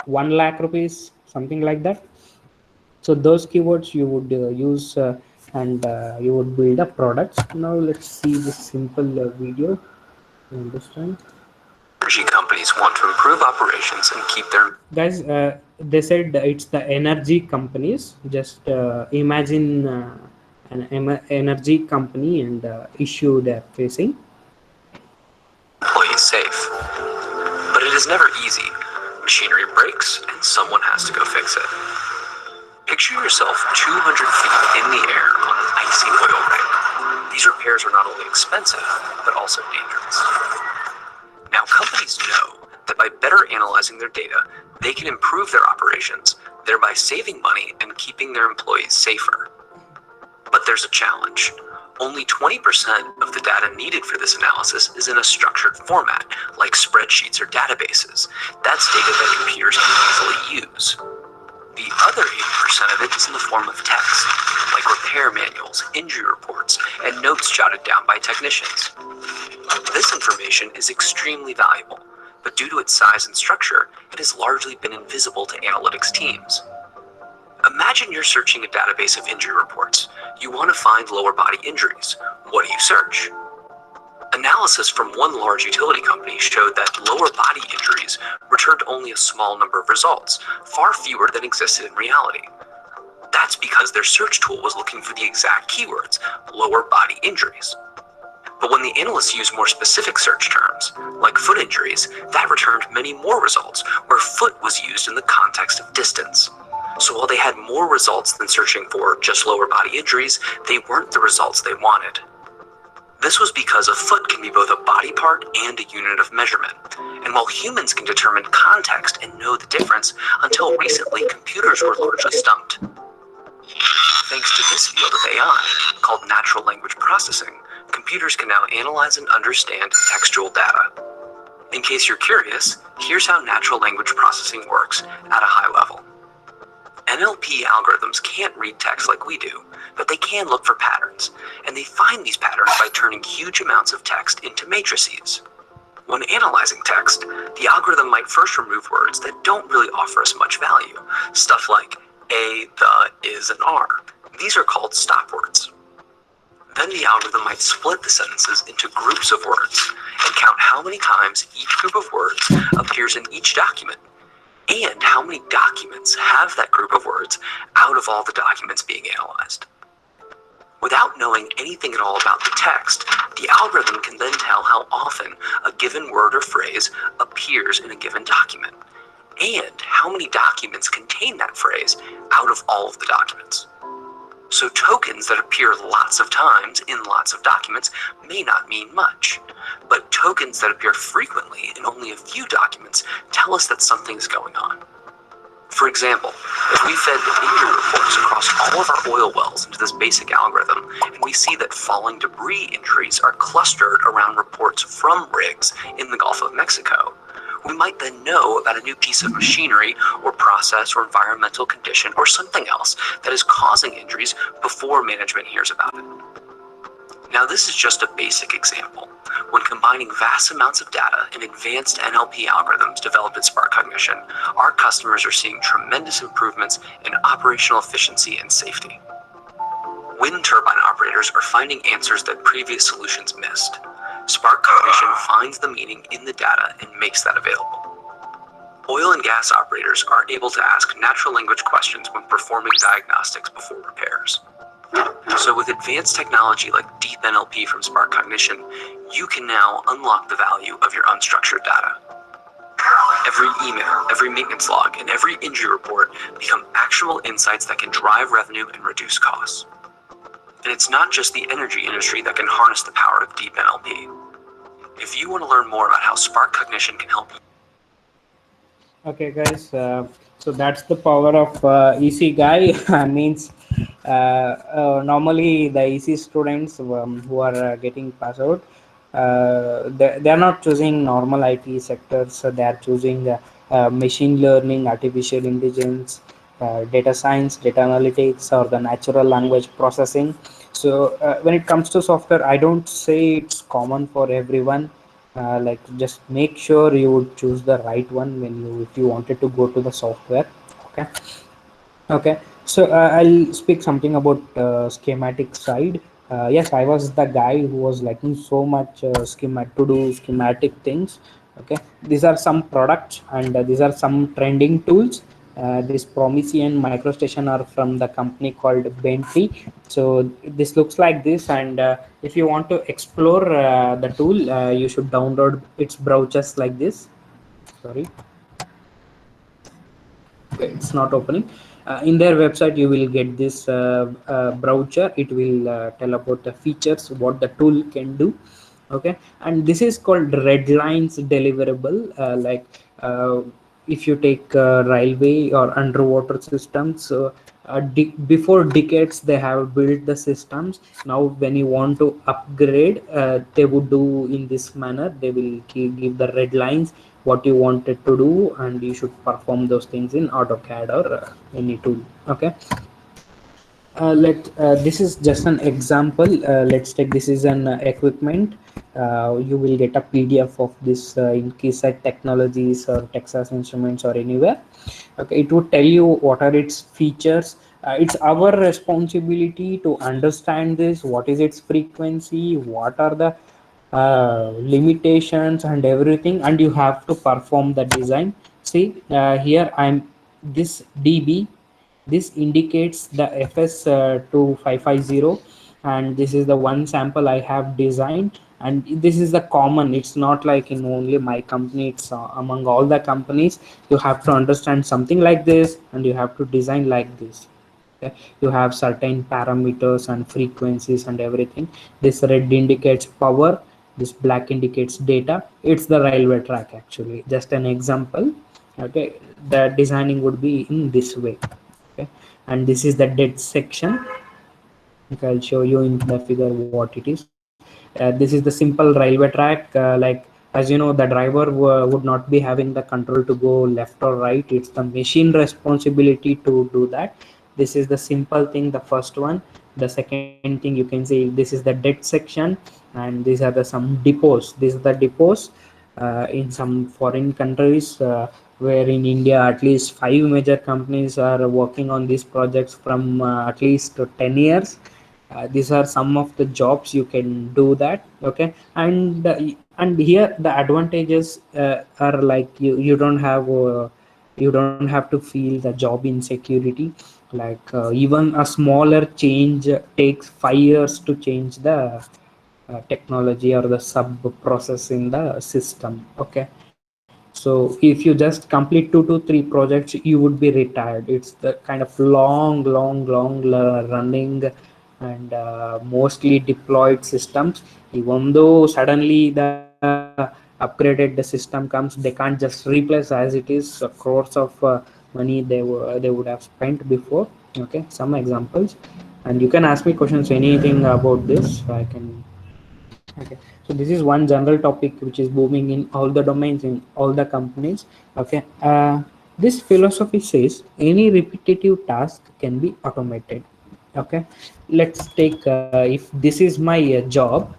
1 lakh rupees, something like that. So those keywords you would use and you would build a product. Now let's see this simple video. You understand? energy companies want to improve operations and keep their... Guys, they said it's the energy companies. Just imagine an energy company and issue they're facing. employees safe. But it is never easy. Machinery breaks and someone has to go fix it. Picture yourself 200 feet in the air on an icy oil rig. These repairs are not only expensive, but also dangerous. Now, companies know that by better analyzing their data, they can improve their operations, thereby saving money and keeping their employees safer. But there's a challenge. Only 20% of the data needed for this analysis is in a structured format, like spreadsheets or databases. That's data that computers can easily use. The other 80% of it is in the form of text, like repair manuals, injury reports, and notes jotted down by technicians. This information is extremely valuable, but due to its size and structure, it has largely been invisible to analytics teams. Imagine you're searching a database of injury reports. You want to find lower body injuries. What do you search? Analysis from one large utility company showed that lower body injuries returned only a small number of results, far fewer than existed in reality. That's because their search tool was looking for the exact keywords, lower body injuries. But when the analysts used more specific search terms, like foot injuries, that returned many more results, where foot was used in the context of distance. So while they had more results than searching for just lower body injuries, they weren't the results they wanted. This was because a foot can be both a body part and a unit of measurement. And while humans can determine context and know the difference, until recently computers were largely stumped. Thanks to this field of AI, called natural language processing, computers can now analyze and understand textual data. In case you're curious, here's how natural language processing works at a high level. NLP algorithms can't read text like we do, but they can look for patterns, and they find these patterns by turning huge amounts of text into matrices. When analyzing text, the algorithm might first remove words that don't really offer us much value, stuff like a, the, is, and are. These are called stop words. Then the algorithm might split the sentences into groups of words and count how many times each group of words appears in each document, and how many documents have that group of words out of all the documents being analyzed. Without knowing anything at all about the text, the algorithm can then tell how often a given word or phrase appears in a given document, and how many documents contain that phrase out of all of the documents. So tokens that appear lots of times in lots of documents may not mean much, but tokens that appear frequently in only a few documents tell us that something's going on. For example, if we fed injury reports across all of our oil wells into this basic algorithm, and we see that falling debris injuries are clustered around reports from rigs in the Gulf of Mexico, we might then know about a new piece of machinery or process or environmental condition or something else that is causing injuries before management hears about it. Now, this is just a basic example. When combining vast amounts of data and advanced NLP algorithms developed at Spark Cognition, our customers are seeing tremendous improvements in operational efficiency and safety. Wind turbine operators are finding answers that previous solutions missed. Spark Cognition finds the meaning in the data and makes that available. Oil and gas operators are able to ask natural language questions when performing diagnostics before repairs. So with advanced technology like Deep NLP from Spark Cognition, you can now unlock the value of your unstructured data. Every email, every maintenance log, and every injury report become actionable insights that can drive revenue and reduce costs. And it's not just the energy industry that can harness the power of Deep NLP. If you want to learn more about how Spark Cognition can help you. Okay, guys. So that's the power of EC guy. Means normally the EC students who are getting passed out, they are not choosing normal IT sectors. So they are choosing machine learning, artificial intelligence, data science, data analytics, or the natural language processing. So when it comes to software, I don't say it's common for everyone. Like just make sure you would choose the right one if you wanted to go to the software. Okay. So I'll speak something about schematic side. Yes, I was the guy who was liking so much schematic things, Okay, these are some products, and these are some trending tools. This Promisee and MicroStation are from the company called Bentley. So this looks like this, and if you want to explore the tool, you should download its brochures like this. Sorry, okay, it's not opening. In their website you will get this brochure. It will tell about the features, what the tool can do. Okay, and this is called red lines deliverable. Uh, if you take railway or underwater systems, before decades they have built the systems. Now when you want to upgrade, they would do in this manner. They will give the red lines what you wanted to do, and you should perform those things in AutoCAD or any tool. Okay, this is just an example. Let's take this is an equipment. You will get a PDF of this in Keysight Technologies or Texas Instruments or anywhere. Okay, it would tell you what are its features. It's our responsibility to understand this. What is its frequency? What are the limitations and everything, and you have to perform the design. See, here I'm this dB. This indicates the FS2550, and this is the one sample I have designed, and this is the common. It's not like in only my company, it's among all the companies. You have to understand something like this, and you have to design like this. Okay, you have certain parameters and frequencies and everything. This red indicates power, this black indicates data. It's the railway track, actually, just an example. Okay, the designing would be in this way. Okay, and this is the dead section. Okay, I'll show you in the figure what it is. This is the simple railway track. Like, as you know, the driver would not be having the control to go left or right. It's the machine responsibility to do that. This is the simple thing, the first one. The second thing, you can see this is the dead section, and these are the some depots. These are the depots in some foreign countries, where in India at least 5 major companies are working on these projects from at least 10 years. These are some of the jobs you can do that. Okay, and here the advantages are like you don't have to feel the job insecurity. Like even a smaller change takes 5 years to change the technology or the sub process in the system. Okay, so if you just complete 2 to 3 projects, you would be retired. It's the kind of long running and mostly deployed systems. Even though suddenly the upgraded the system comes, they can't just replace as it is crores of money they would have spent before. Okay, some examples, and you can ask me questions anything about this. I can. Okay, so this is one general topic which is booming in all the domains, in all the companies. Okay, this philosophy says any repetitive task can be automated. Okay, let's take if this is my job.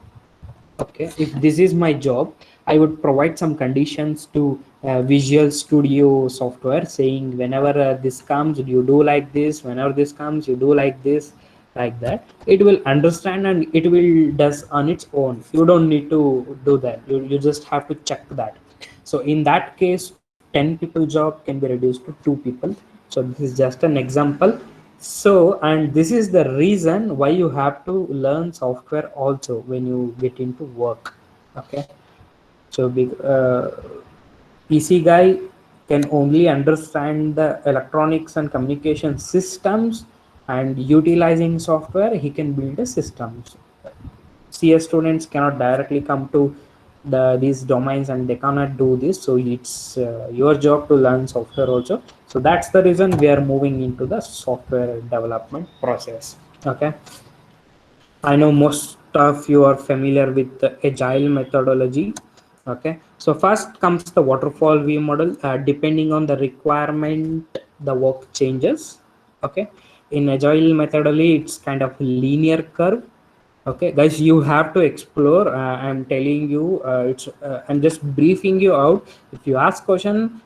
Okay, if this is my job, I would provide some conditions to Visual Studio software, saying whenever this comes, you do like this. Whenever this comes, you do like this, like that. It will understand and it will does on its own. You don't need to do that. You just have to check that. So in that case, 10 people job can be reduced to 2 people. So this is just an example. So, and this is the reason why you have to learn software also when you get into work. Okay, so PC guy can only understand the electronics and communication systems, and utilizing software he can build a systems. CS students cannot directly come to these domains and they cannot do this. So it's your job to learn software also. So that's the reason we are moving into the software development process. Okay, I know most of you are familiar with the agile methodology. Okay, so first comes the waterfall view model. Depending on the requirement, the work changes. Okay, in agile methodology, it's kind of linear curve. Okay, guys, you have to explore. I'm telling you, I'm just briefing you out. If you ask question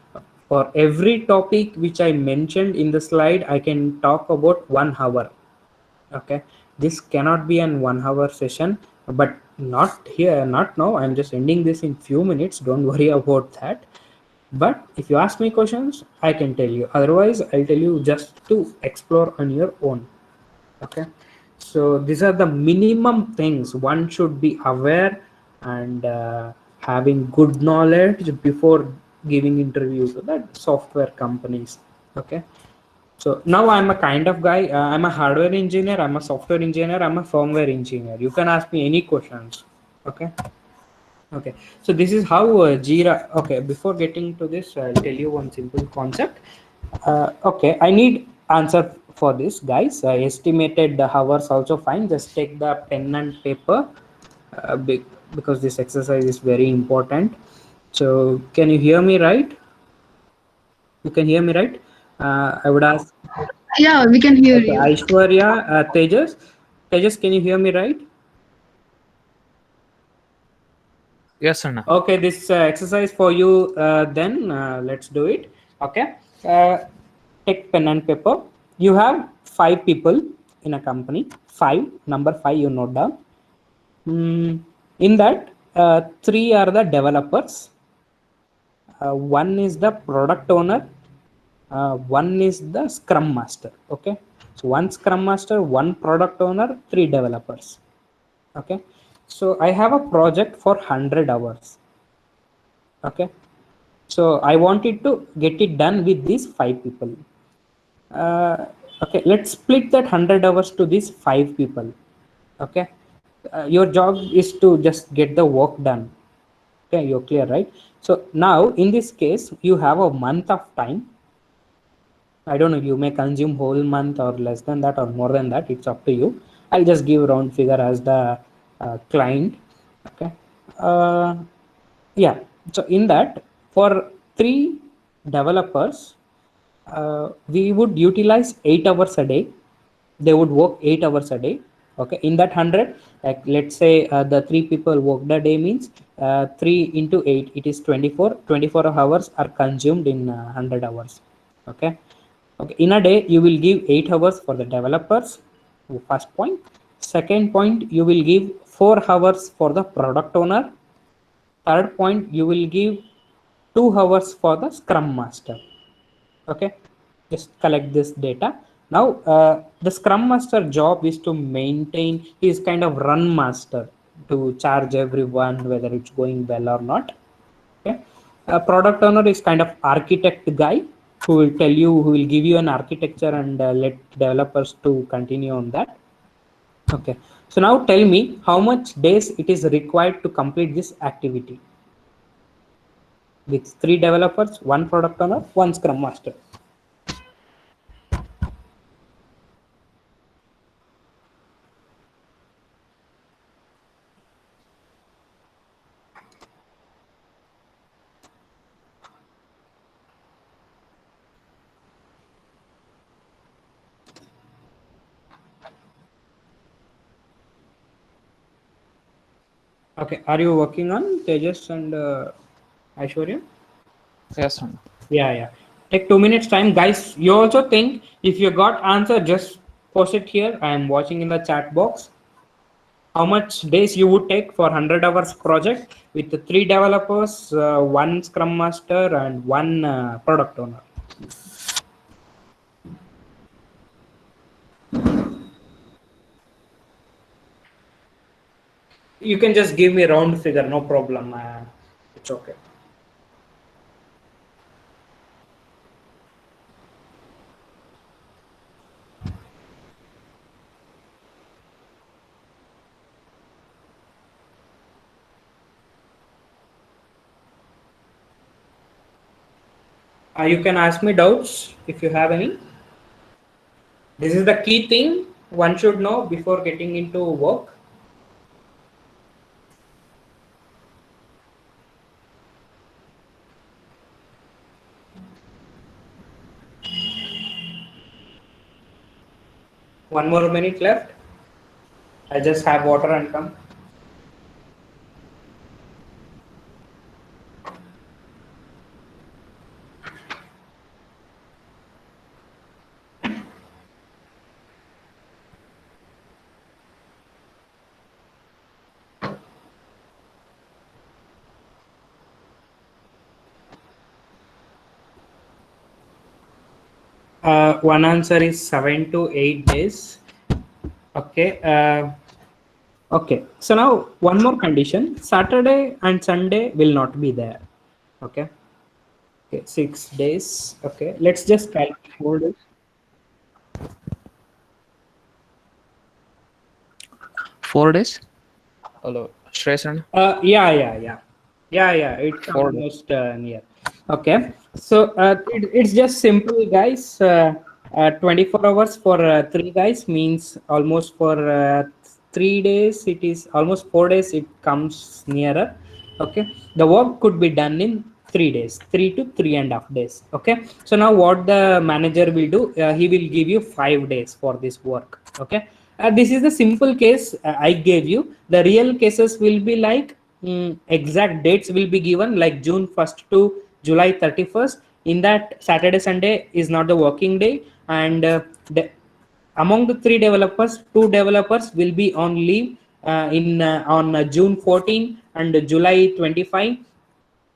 for every topic which I mentioned in the slide, I can talk about 1 hour. Okay, this cannot be an 1 hour session. but not here, not now. I'm just ending this in few minutes. Don't worry about that. But if you ask me questions, I can tell you. Otherwise, I'll tell you just to explore on your own. Okay. So these are the minimum things one should be aware and having good knowledge before giving interview to the software companies. Okay. So now I'm a kind of guy. I'm a hardware engineer. I'm a software engineer. I'm a firmware engineer. You can ask me any questions. Okay. Okay. So this is how Jira. Okay. Before getting to this, I'll tell you one simple concept. Okay. I need answer for this, guys. Estimated hours also fine. Just take the pen and paper, because this exercise is very important. So can you hear me right? You can hear me right? I would ask. Yeah, we can hear Okay, you. Aishwarya, Tejas. Tejas, can you hear me right? Yes, Anna. Okay, this exercise for you then. Let's do it. Okay. Take pen and paper. You have 5 people in a company. Number five, you note down. In that, three are the developers. One is the product owner. One is the scrum master. Okay. So one scrum master, one product owner, three developers. Okay. So I have a project for 100 hours. Okay. So I wanted to get it done with these 5 people. Okay, let's split that 100 hours to these 5 people. Okay. Your job is to just get the work done. Okay, you're clear, right? So now in this case, you have a month of time. I don't know, you may consume whole month or less than that or more than that. It's up to you. I'll just give round figure as the client. Okay. Uh, yeah. So in that, for three developers, we would utilize 8 hours a day. They would work 8 hours a day. Okay. In that 100, like let's say the three people worked a day means 3 into 8, it is 24. 24 hours are consumed in 100 hours. Okay. Okay, in a day, you will give 8 hours for the developers. First point. Second point, you will give 4 hours for the product owner. Third point, you will give 2 hours for the scrum master. Okay, just collect this data. Now, the scrum master job is to maintain, he is kind of run master to charge everyone whether it's going well or not. Okay. A product owner is kind of architect guy who will tell you, who will give you an architecture and let developers to continue on that. Okay. So now tell me how much days it is required to complete this activity with three developers, one product owner, one scrum master. Okay. Are you working on Tejas and Aishwarya? Yes, Anna. Yeah. Take 2 minutes time, guys. You also think if you got answer, just post it here. I am watching in the chat box. How much days you would take for 100 hours project with the three developers, one scrum master, and one product owner? You can just give me round figure, no problem. It's okay. You can ask me doubts if you have any. This is the key thing one should know before getting into work. One more minute left. I just have water and come. One answer is 7 to 8 days. Okay. Okay. So now one more condition: Saturday and Sunday will not be there. Okay. Okay. 6 days. Okay. Let's just calculate it. 4 days. Hello, Shreyasan. Yeah. It's 4 days. almost near. Okay. So it's just simple, guys. 24 hours for 3 guys means almost for 3 days. It is almost 4 days. It comes nearer. Okay. The work could be done in 3 days, 3 to 3.5 days. Okay. So now what the manager will do? He will give you 5 days for this work. Okay. This is the simple case I gave you. The real cases will be like exact dates will be given, like June 1st to July 31st. In that, Saturday, Sunday is not the working day, and among the 3 developers, 2 developers will be on leave on June 14 and July 25.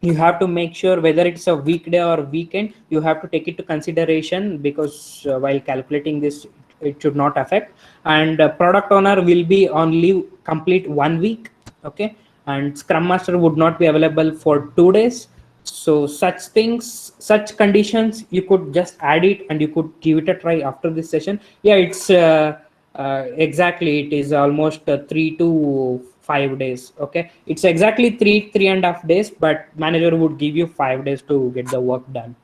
You have to make sure whether it's a weekday or weekend. You have to take it to consideration, because while calculating this, it should not affect. And product owner will be on leave complete 1 week. Okay. And scrum master would not be available for 2 days. So such conditions, you could just add it and you could give it a try after this session. Yeah, it's exactly, it is almost 3 to 5 days. Okay, it's exactly 3.5 days, but manager would give you 5 days to get the work done.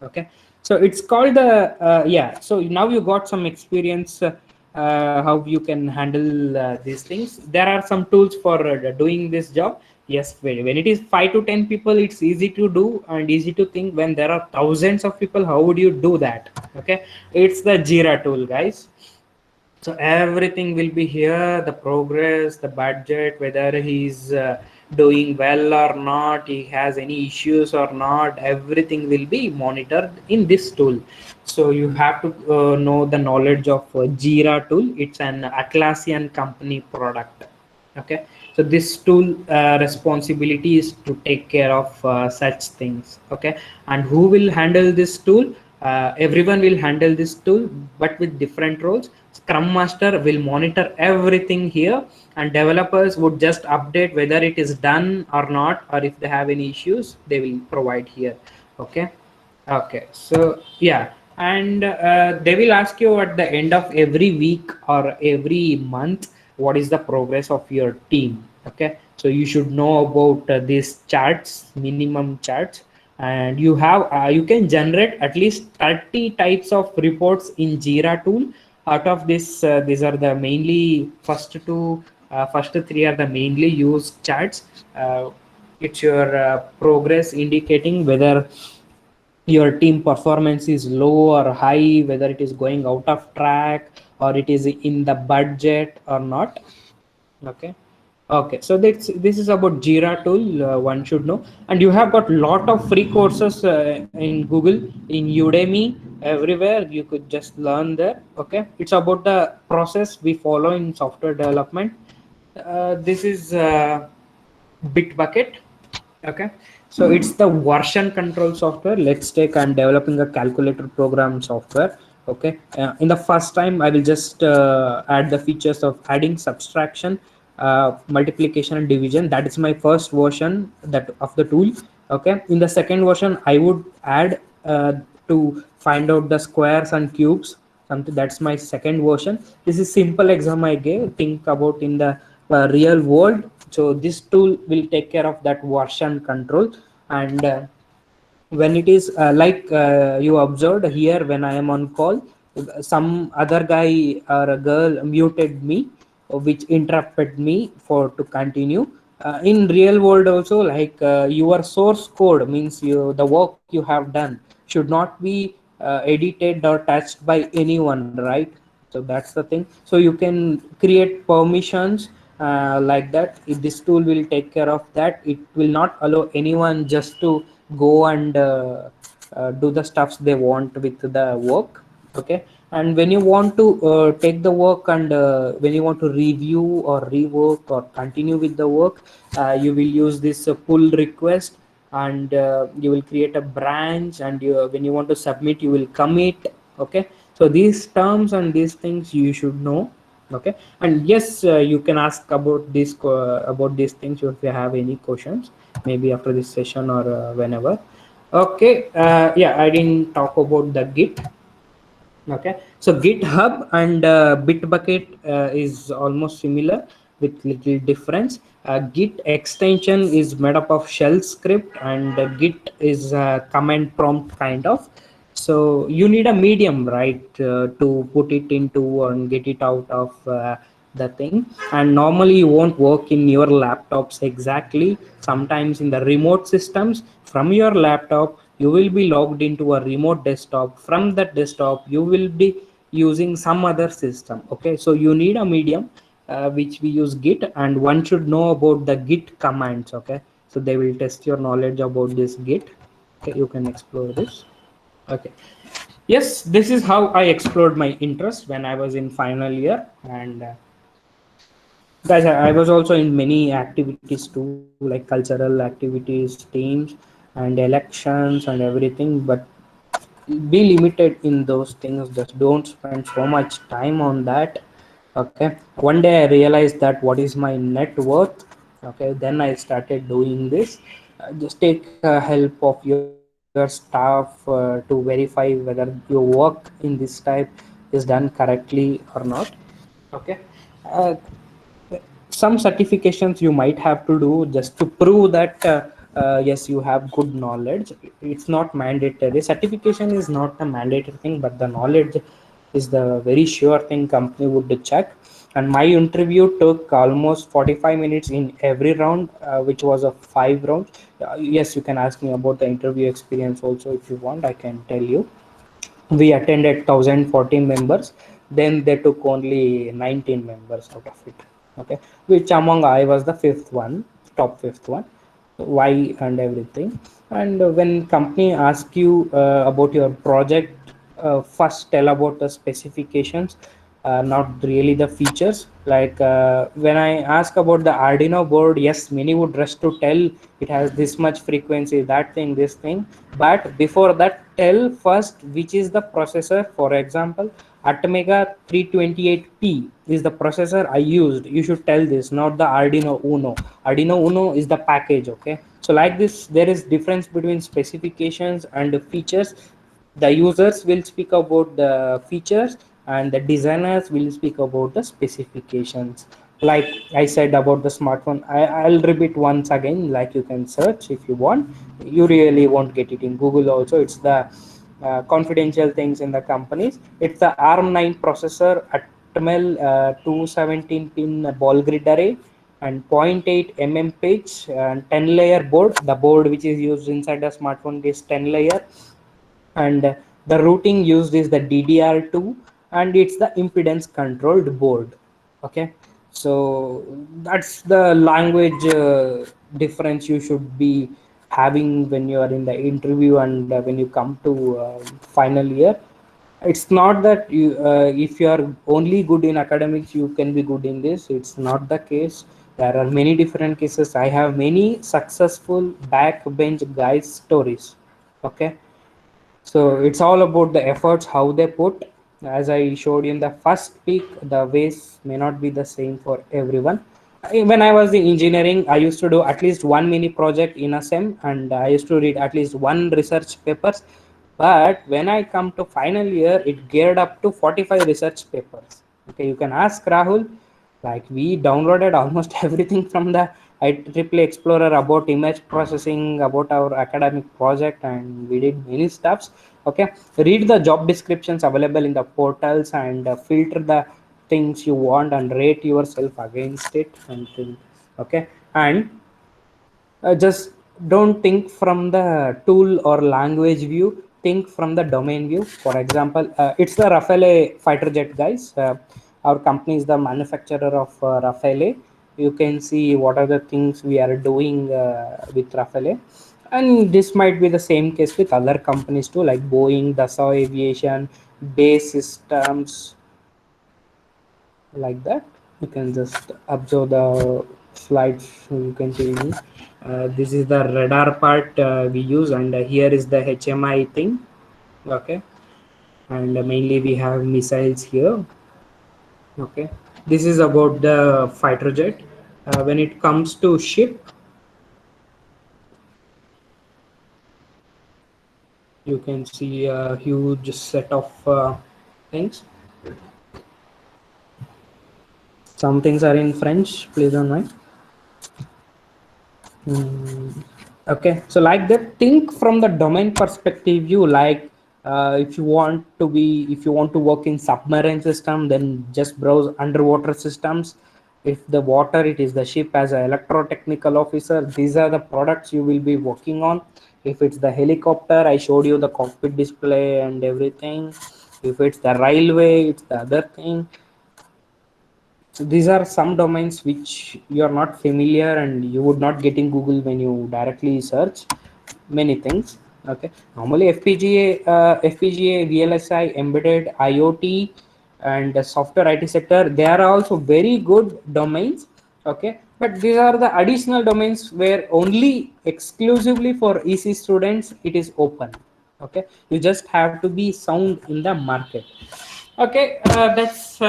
Okay, so it's called the yeah. So now you got some experience how you can handle these things. There are some tools for doing this job. Yes, when it is 5 to 10 people, it's easy to do and easy to think. When there are thousands of people, how would you do that? Okay, it's the Jira tool, guys. So everything will be here: the progress, the budget, whether he's doing well or not, he has any issues or not, everything will be monitored in this tool. So you have to know the knowledge of Jira tool. It's an Atlassian company product. Okay, so this tool responsibility is to take care of such things. Okay, and who will handle this tool? Everyone will handle this tool, but with different roles. Scrum master will monitor everything here, and developers would just update whether it is done or not, or if they have any issues, they will provide here. Okay. Okay, so yeah, and they will ask you at the end of every week or every month what is the progress of your team. Okay, so you should know about these charts, minimum charts, and you can generate at least 30 types of reports in Jira tool. Out of this, these are the mainly first three are the mainly used charts. It's your progress indicating whether your team performance is low or high, whether it is going out of track or it is in the budget or not. Okay. Okay, so this is about Jira tool. One should know, and you have got lot of free courses in Google, in Udemy, everywhere. You could just learn there. Okay, it's about the process we follow in software development. This is Bitbucket. Okay, so it's the version control software. Let's take I'm developing a calculator program software. Okay, in the first time I will just add the features of adding, subtraction, multiplication and division. That is my first version that of the tool. Okay, in the second version I would add to find out the squares and cubes, something. That's my second version. This is simple exam I gave. Think about in the real world. So this tool will take care of that version control. And when it is like you observed here, when I am on call, some other guy or a girl muted me, which interrupted me for to continue. In real world also, like your source code means the work you have done should not be edited or touched by anyone, right? So that's the thing. So you can create permissions like that. If this tool will take care of that, it will not allow anyone just to go and do the stuffs they want with the work. Okay, and when you want to take the work and when you want to review or rework or continue with the work, you will use this pull request, and you will create a branch, and when you want to submit, you will commit. Okay, so these terms and these things you should know. Okay, and yes, you can ask about this about these things if you have any questions, maybe after this session or whenever. Okay, yeah, I didn't talk about the Git. Okay, so GitHub and Bitbucket is almost similar with little difference. Git extension is made up of shell script, and Git is command prompt kind of. So you need a medium, right, to put it into and get it out of the thing. And normally you won't work in your laptops exactly. Sometimes in the remote systems from your laptop, you will be logged into a remote desktop. From that desktop, you will be using some other system. Okay, so you need a medium, which we use Git, and one should know about the Git commands. Okay, so they will test your knowledge about this Git. Okay, you can explore this. Okay, yes, this is how I explored my interest when I was in final year. And guys, I was also in many activities too, like cultural activities, teams, and elections and everything. But be limited in those things. Just don't spend so much time on that. Okay, one day I realized that what is my net worth. Okay, then I started doing this. Just take help of your staff to verify whether your work in this type is done correctly or not. Okay, uh, some certifications you might have to do just to prove that yes, you have good knowledge. It's not mandatory. Certification is not a mandatory thing, but the knowledge is the very sure thing company would check. And my interview took almost 45 minutes in every round, which was a 5 rounds. Yes, you can ask me about the interview experience also if you want. I can tell you. We attended 1040 members, then they took only 19 members out of it. Okay, which among I was the fifth one, top fifth one. Why and everything. And when company ask you about your project, first tell about the specifications, not really the features. Like when I ask about the Arduino board, yes, many would rush to tell it has this much frequency, that thing, this thing. But before that, tell first which is the processor. For example, Atmega 328P is the processor I used. You should tell this, not the Arduino Uno. Arduino Uno is the package. Okay, so like this, there is difference between specifications and features. The users will speak about the features, and the designers will speak about the specifications. Like I said about the smartphone, I'll repeat once again. Like, you can search if you want. You really won't get it in Google also. It's the confidential things in the companies. It's the ARM9 processor, Atmel 217 pin ball grid array, and 0.8 pitch, and 10 layer board. The board which is used inside the smartphone is 10 layer. And the routing used is the DDR2, and it's the impedance controlled board. Okay, so that's the language difference you should be having when you are in the interview, and when you come to final year. It's not that you if you are only good in academics you can be good in this. It's not the case. There are many different cases. I have many successful backbench guys stories. Okay, so it's all about the efforts how they put. As I showed you in the first peak, the ways may not be the same for everyone. When I was in engineering, I used to do at least one mini project in a sem, and I used to read at least one research papers. But when I come to final year, it geared up to 45 research papers. Okay, you can ask Rahul. Like, we downloaded almost everything from the IEEE Explorer about image processing, about our academic project, and we did many stuffs. Okay, read the job descriptions available in the portals, and filter the things you want and rate yourself against it and think. Okay, and just don't think from the tool or language view, think from the domain view. For example, it's the Rafale fighter jet, guys. Our company is the manufacturer of Rafale. You can see what are the things we are doing with Rafale, and this might be the same case with other companies too, like Boeing, Dassault Aviation, Base Systems, like that. You can just observe the slides, so you can see me. This is the radar part we use, and here is the HMI thing. Okay, and mainly we have missiles here. Okay, this is about the fighter jet. When it comes to ship, you can see a huge set of things. Some things are in French, please don't mind. Okay, so like that, think from the domain perspective. You like, if you want to be, if you want to work in submarine system, then just browse underwater systems. If the water, it is the ship. As an electrotechnical officer, these are the products you will be working on. If it's the helicopter, I showed you the cockpit display and everything. If it's the railway, it's the other thing. So these are some domains which you are not familiar and you would not get in Google when you directly search many things. Okay, normally FPGA, VLSI, embedded IoT, and the software IT sector, they are also very good domains. Okay, but these are the additional domains where only exclusively for EC students it is open. Okay, you just have to be sound in the market. Okay, that's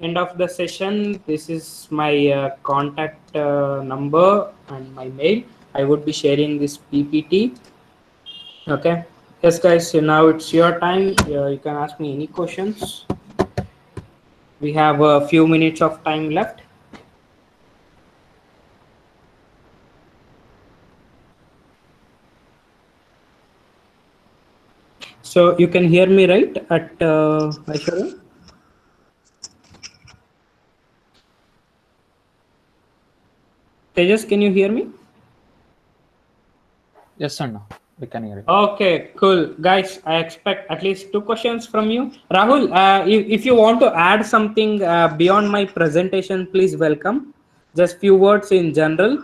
end of the session. This is my contact number and my mail. I would be sharing this PPT. Okay, yes guys, so now it's your time. You can ask me any questions. We have a few minutes of time left. So you can hear me right at Aishwarya? Tejas, can you hear me? Yes, sir. No, we can hear it. Okay, cool. Guys, I expect at least 2 questions from you. Rahul, if you want to add something beyond my presentation, please welcome. Just few words in general.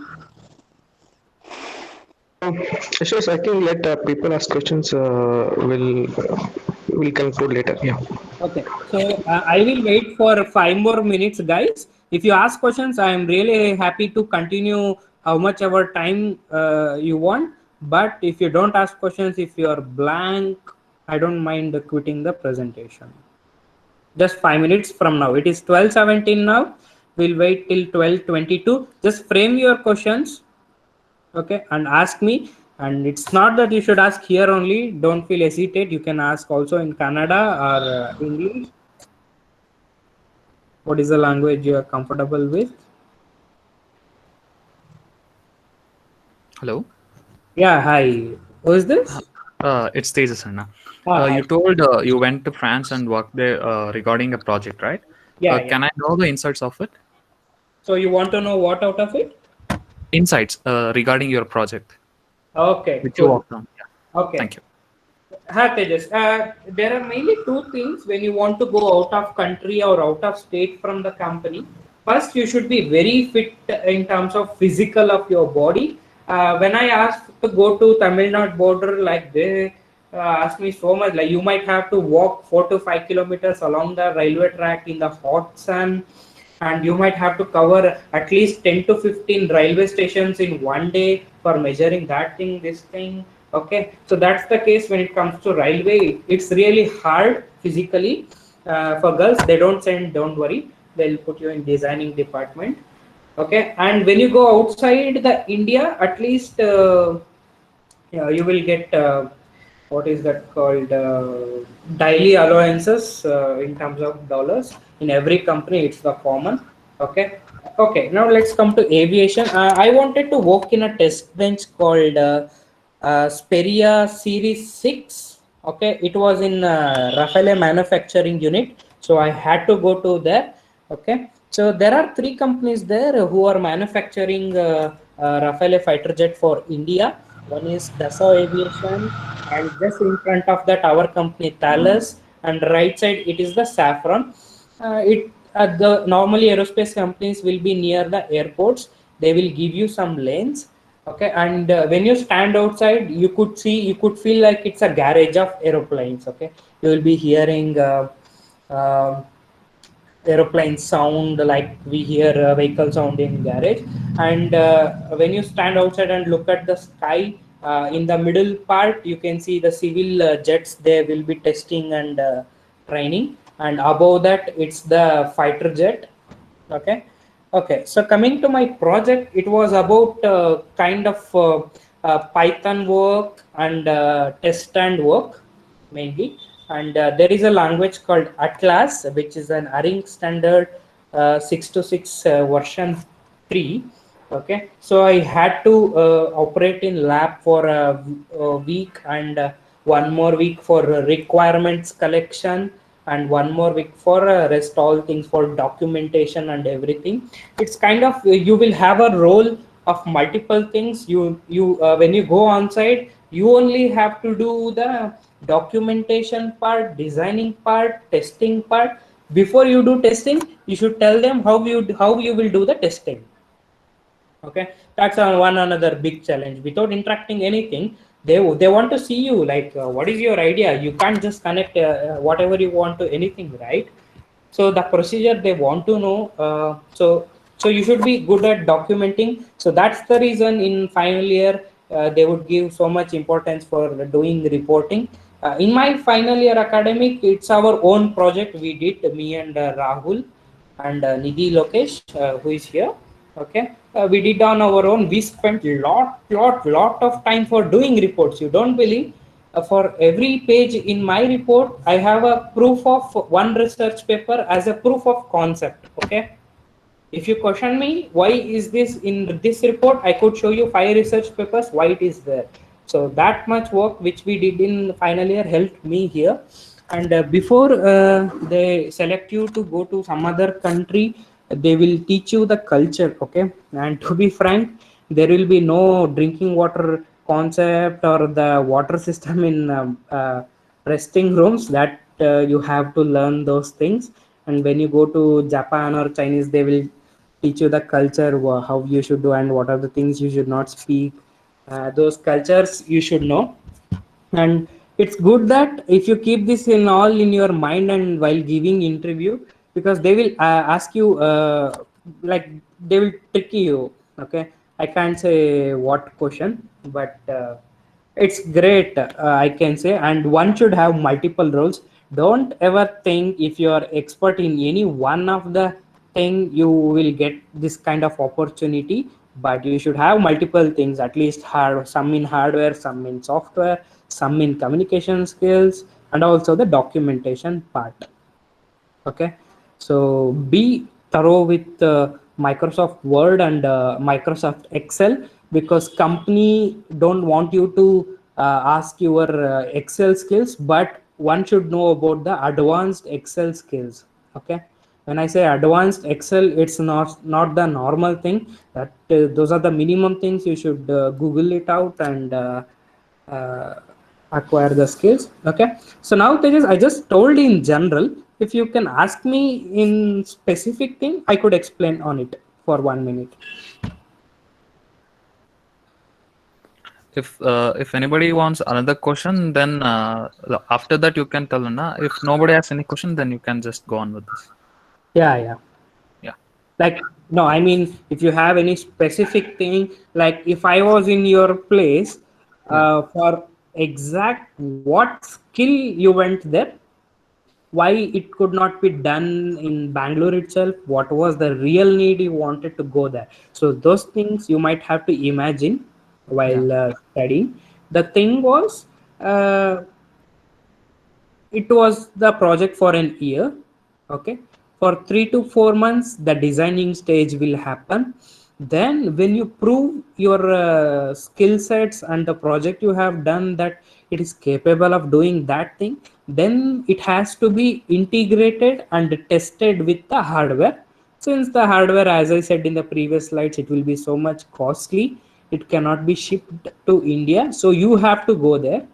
Yes, I think let people ask questions. Will conclude later. Yeah. Okay, so I will wait for 5 more minutes, guys. If you ask questions, I am really happy to continue how much ever time you want. But if you don't ask questions, if you are blank, I don't mind quitting the presentation. Just 5 minutes from now. It is 12:17 now. We'll wait till 12:22. Just frame your questions, okay, and ask me. And it's not that you should ask here only. Don't feel hesitate. You can ask also in Kannada or English. What is the language you are comfortable with? Hello. Yeah, hi. Who is this? It's Tejas, Anna. Hi. You told you went to France and worked there regarding a project, right? Yeah. Can I know the insights of it? So you want to know what out of it? Insights regarding your project, Okay, which you cool. worked on. Yeah. Okay. Thank you. Hi, Tejas. There are mainly 2 things when you want to go out of country or out of state from the company. First, you should be very fit in terms of physical of your body. When I asked to go to Tamil Nadu border, like they asked me so much, like you might have to walk 4 to 5 kilometers along the railway track in the hot sun, and you might have to cover at least 10 to 15 railway stations in one day for measuring that thing, this thing. Okay, so that's the case when it comes to railway. It's really hard physically. For girls, they don't send, don't worry, they'll put you in designing department. Okay, and when you go outside the India, at least yeah, you will get what is that called, daily allowances in terms of dollars. In every company it's the common. Okay, now let's come to aviation. I wanted to work in a test bench called Speria Series 6. Okay, it was in Rafale manufacturing unit, so I had to go to there. Okay, so there are 3 companies there who are manufacturing Rafale fighter jet for India. One is Dassault Aviation, and just in front of that our company Thales, and right side it is the Safran. It the normally aerospace companies will be near the airports. They will give you some lanes. Okay, and when you stand outside, you could feel like it's a garage of aeroplanes. Okay, you will be hearing uh, aeroplane sound like we hear vehicle sound in garage. And when you stand outside and look at the sky, In the middle part, you can see the civil jets. They will be testing and training, and above that, it's the fighter jet. Okay. Okay. So coming to my project, it was about kind of Python work and test and work mainly. And there is a language called Atlas, which is an ARINC standard 626 version 3. Okay, so I had to operate in lab for a week, and one more week for requirements collection, and one more week for rest all things for documentation and everything. It's kind of you will have a role of multiple things. You when you go on site, you only have to do the documentation part, designing part, testing part. Before you do testing, you should tell them how you will do the testing. Okay, that's one another big challenge. Without interacting anything, they want to see you, like what is your idea. You can't just connect whatever you want to anything, right? So the procedure they want to know. So you should be good at documenting. So that's the reason in final year they would give so much importance for doing reporting. In my final year academic, it's our own project we did, me and Rahul and Nidhi Lokesh, who is here. Okay, we did on our own. We spent lot of time for doing reports. You don't believe. For every page in my report, I have a proof of one research paper as a proof of concept. Okay, if you question me why is this in this report, I could show you 5 research papers why it is there. So that much work which we did in final year helped me here. And before they select you to go to some other country, they will teach you the culture. Okay, and to be frank, there will be no drinking water concept or the water system in resting rooms. That you have to learn those things. And when you go to Japan or Chinese, they will teach you the culture, how you should do and what are the things you should not speak. Those cultures you should know. And it's good that if you keep this in all in your mind and while giving interview, because they will ask you like they will trick you. Okay, I can't say what question, but it's great, I can say. And one should have multiple roles. Don't ever think if you are expert in any one of the thing you will get this kind of opportunity, but you should have multiple things, at least some in hardware, some in software, some in communication skills, and also the documentation part. Okay, so be thorough with Microsoft Word and Microsoft Excel, because company don't want you to ask your Excel skills, but one should know about the advanced Excel skills. Okay, when I say advanced Excel, it's not the normal thing. That those are the minimum things. You should Google it out and acquire the skills. Okay, so now Tejas, I just told in general. If you can ask me in specific thing, I could explain on it for 1 minute. If anybody wants another question, then after that you can tell na. If nobody has any question, then you can just go on with this. Yeah. Like, no, I mean, if you have any specific thing, like if I was in your place, for exact what skill you went there, why it could not be done in Bangalore itself, what was the real need you wanted to go there. So those things you might have to imagine while studying. The thing was, it was the project for an year. Okay, for 3 to 4 months the designing stage will happen. Then when you prove your skill sets and the project you have done that it is capable of doing that thing, then it has to be integrated and tested with the hardware. Since the hardware, as I said in the previous slides, it will be so much costly, it cannot be shipped to India, so you have to go there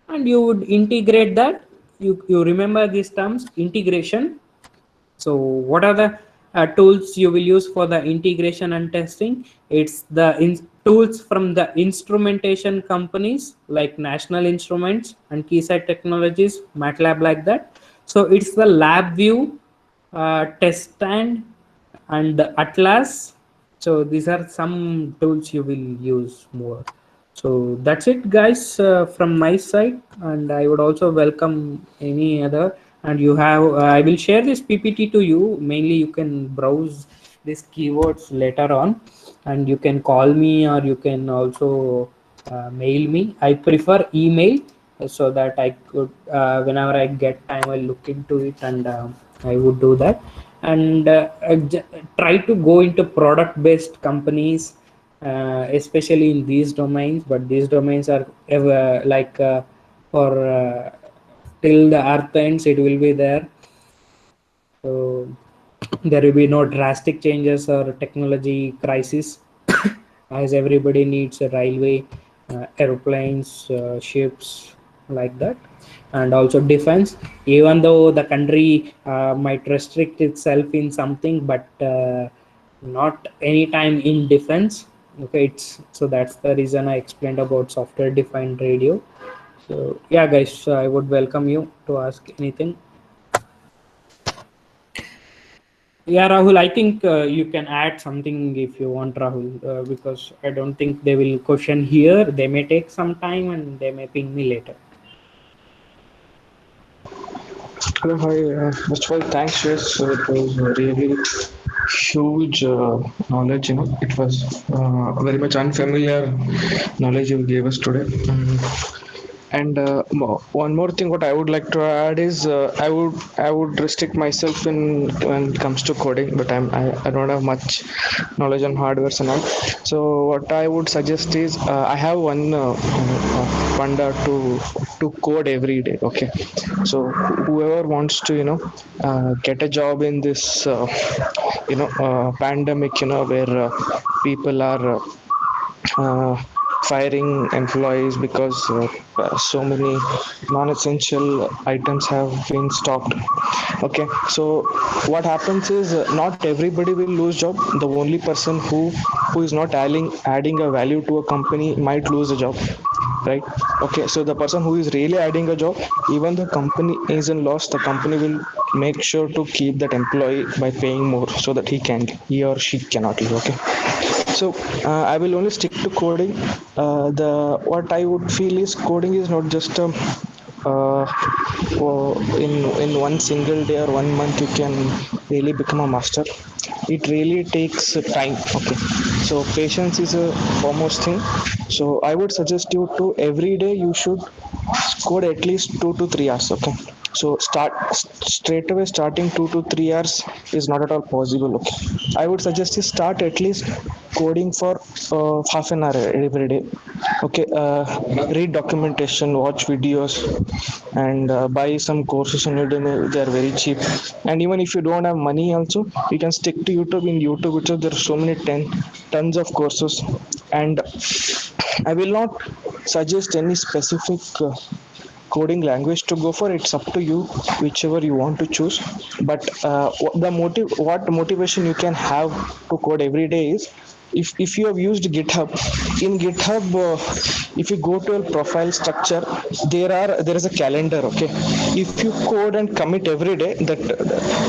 and you would integrate that. You remember these terms, integration. So what are the tools you will use for the integration and testing? It's the tools from the instrumentation companies like National Instruments and Keysight Technologies, MATLAB, like that. So it's the LabVIEW, TestStand, and Atlas. So these are some tools you will use more. So that's it, guys, from my side, and I would also welcome any other. And you have I will share this PPT to you. Mainly you can browse these keywords later on, and you can call me, or you can also mail me. I prefer email, so that I could, whenever I get time, I'll look into it, and I would do that. And try to go into product based companies, especially in these domains. But these domains are ever like, for till the earth ends it will be there. So there will be no drastic changes or technology crisis, as everybody needs a railway, aeroplanes, ships, like that. And also defense, even though the country might restrict itself in something, but not anytime in defense. Okay, it's so that's the reason I explained about software defined radio. So yeah, guys, I would welcome you to ask anything. Yeah, Rahul, I think you can add something if you want, Rahul, because I don't think they will question here. They may take some time and they may ping me later. Hello, hi. First of all, thanks, Yes. It was really huge knowledge. It was very much unfamiliar knowledge you gave us today. And one more thing, what I would like to add is I would restrict myself in when it comes to coding, but I don't have much knowledge on hardware and all. So what I would suggest is I have one funda to code every day. Okay, so whoever wants to get a job in this pandemic, where people are firing employees because so many non-essential items have been stopped. Okay, so what happens is not everybody will lose job. The only person who is not adding a value to a company might lose a job, right? Okay, so the person who is really adding a job, even the company is in loss, the company will make sure to keep that employee by paying more so that he or she cannot leave. Okay, so I will only stick to coding. The what I would feel is coding is not just a uh, in one single day or 1 month you can really become a master. It really takes time. Okay, so patience is a foremost thing. So I would suggest you to every day you should code at least 2 to 3 hours. Okay, so straight away starting 2 to 3 hours is not at all possible. Okay, I would suggest you start at least coding for half an hour every day. Okay, read documentation, watch videos, and buy some courses on Udemy. They are very cheap. And even if you don't have money also, you can stick to YouTube. In YouTube itself there are so many tons of courses. And I will not suggest any specific coding language to go for. It's up to you, whichever you want to choose. But what motivation you can have to code every day is, if you have used GitHub. In GitHub, if you go to a profile structure, there is a calendar. Okay, if you code and commit every day, that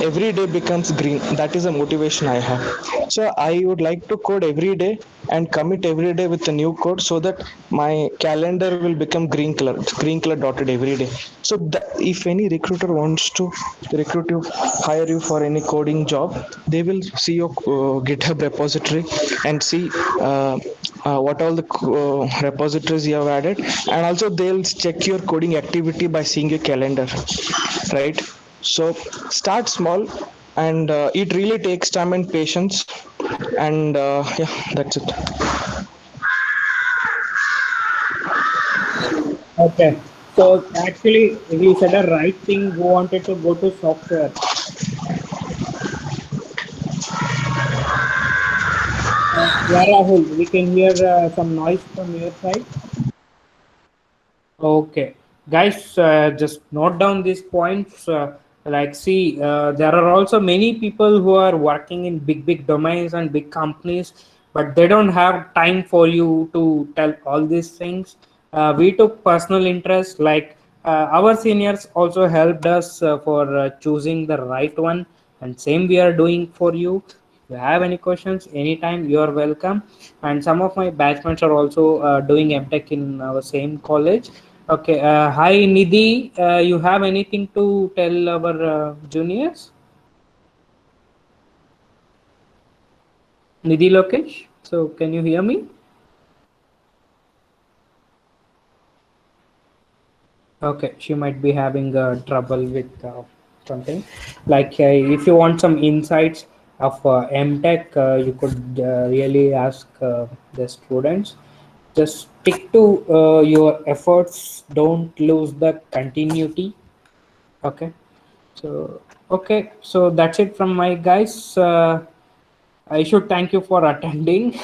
every day becomes green. That is a motivation I have. So I would like to code every day and commit every day with a new code, so that my calendar will become green color dotted every day. So if any recruiter wants to recruit you, hire you for any coding job, they will see your GitHub repository and see what all the repositories you have added, and also they'll check your coding activity by seeing your calendar, right? So start small, and it really takes time and patience. And yeah, that's it. Okay, so actually we said a right thing. Who wanted to go to software? Yeah, Rahul, we can hear some noise from your side. Okay, guys, just note down these points. Like, see, there are also many people who are working in big domains and big companies, but they don't have time for you to tell all these things. We took personal interest, like our seniors also helped us for choosing the right one, and same we are doing for you. you have any questions anytime, you're welcome. And some of my batchmates are also doing MTech in our same college. Okay, hi Nidhi, you have anything to tell our juniors? Nidhi Lokesh, so can you hear me? Okay, she might be having trouble with something. Like if you want some insights of MTech, you could really ask the students. Just stick to your efforts. Don't lose the continuity. Okay. So that's it from my guys. I should thank you for attending.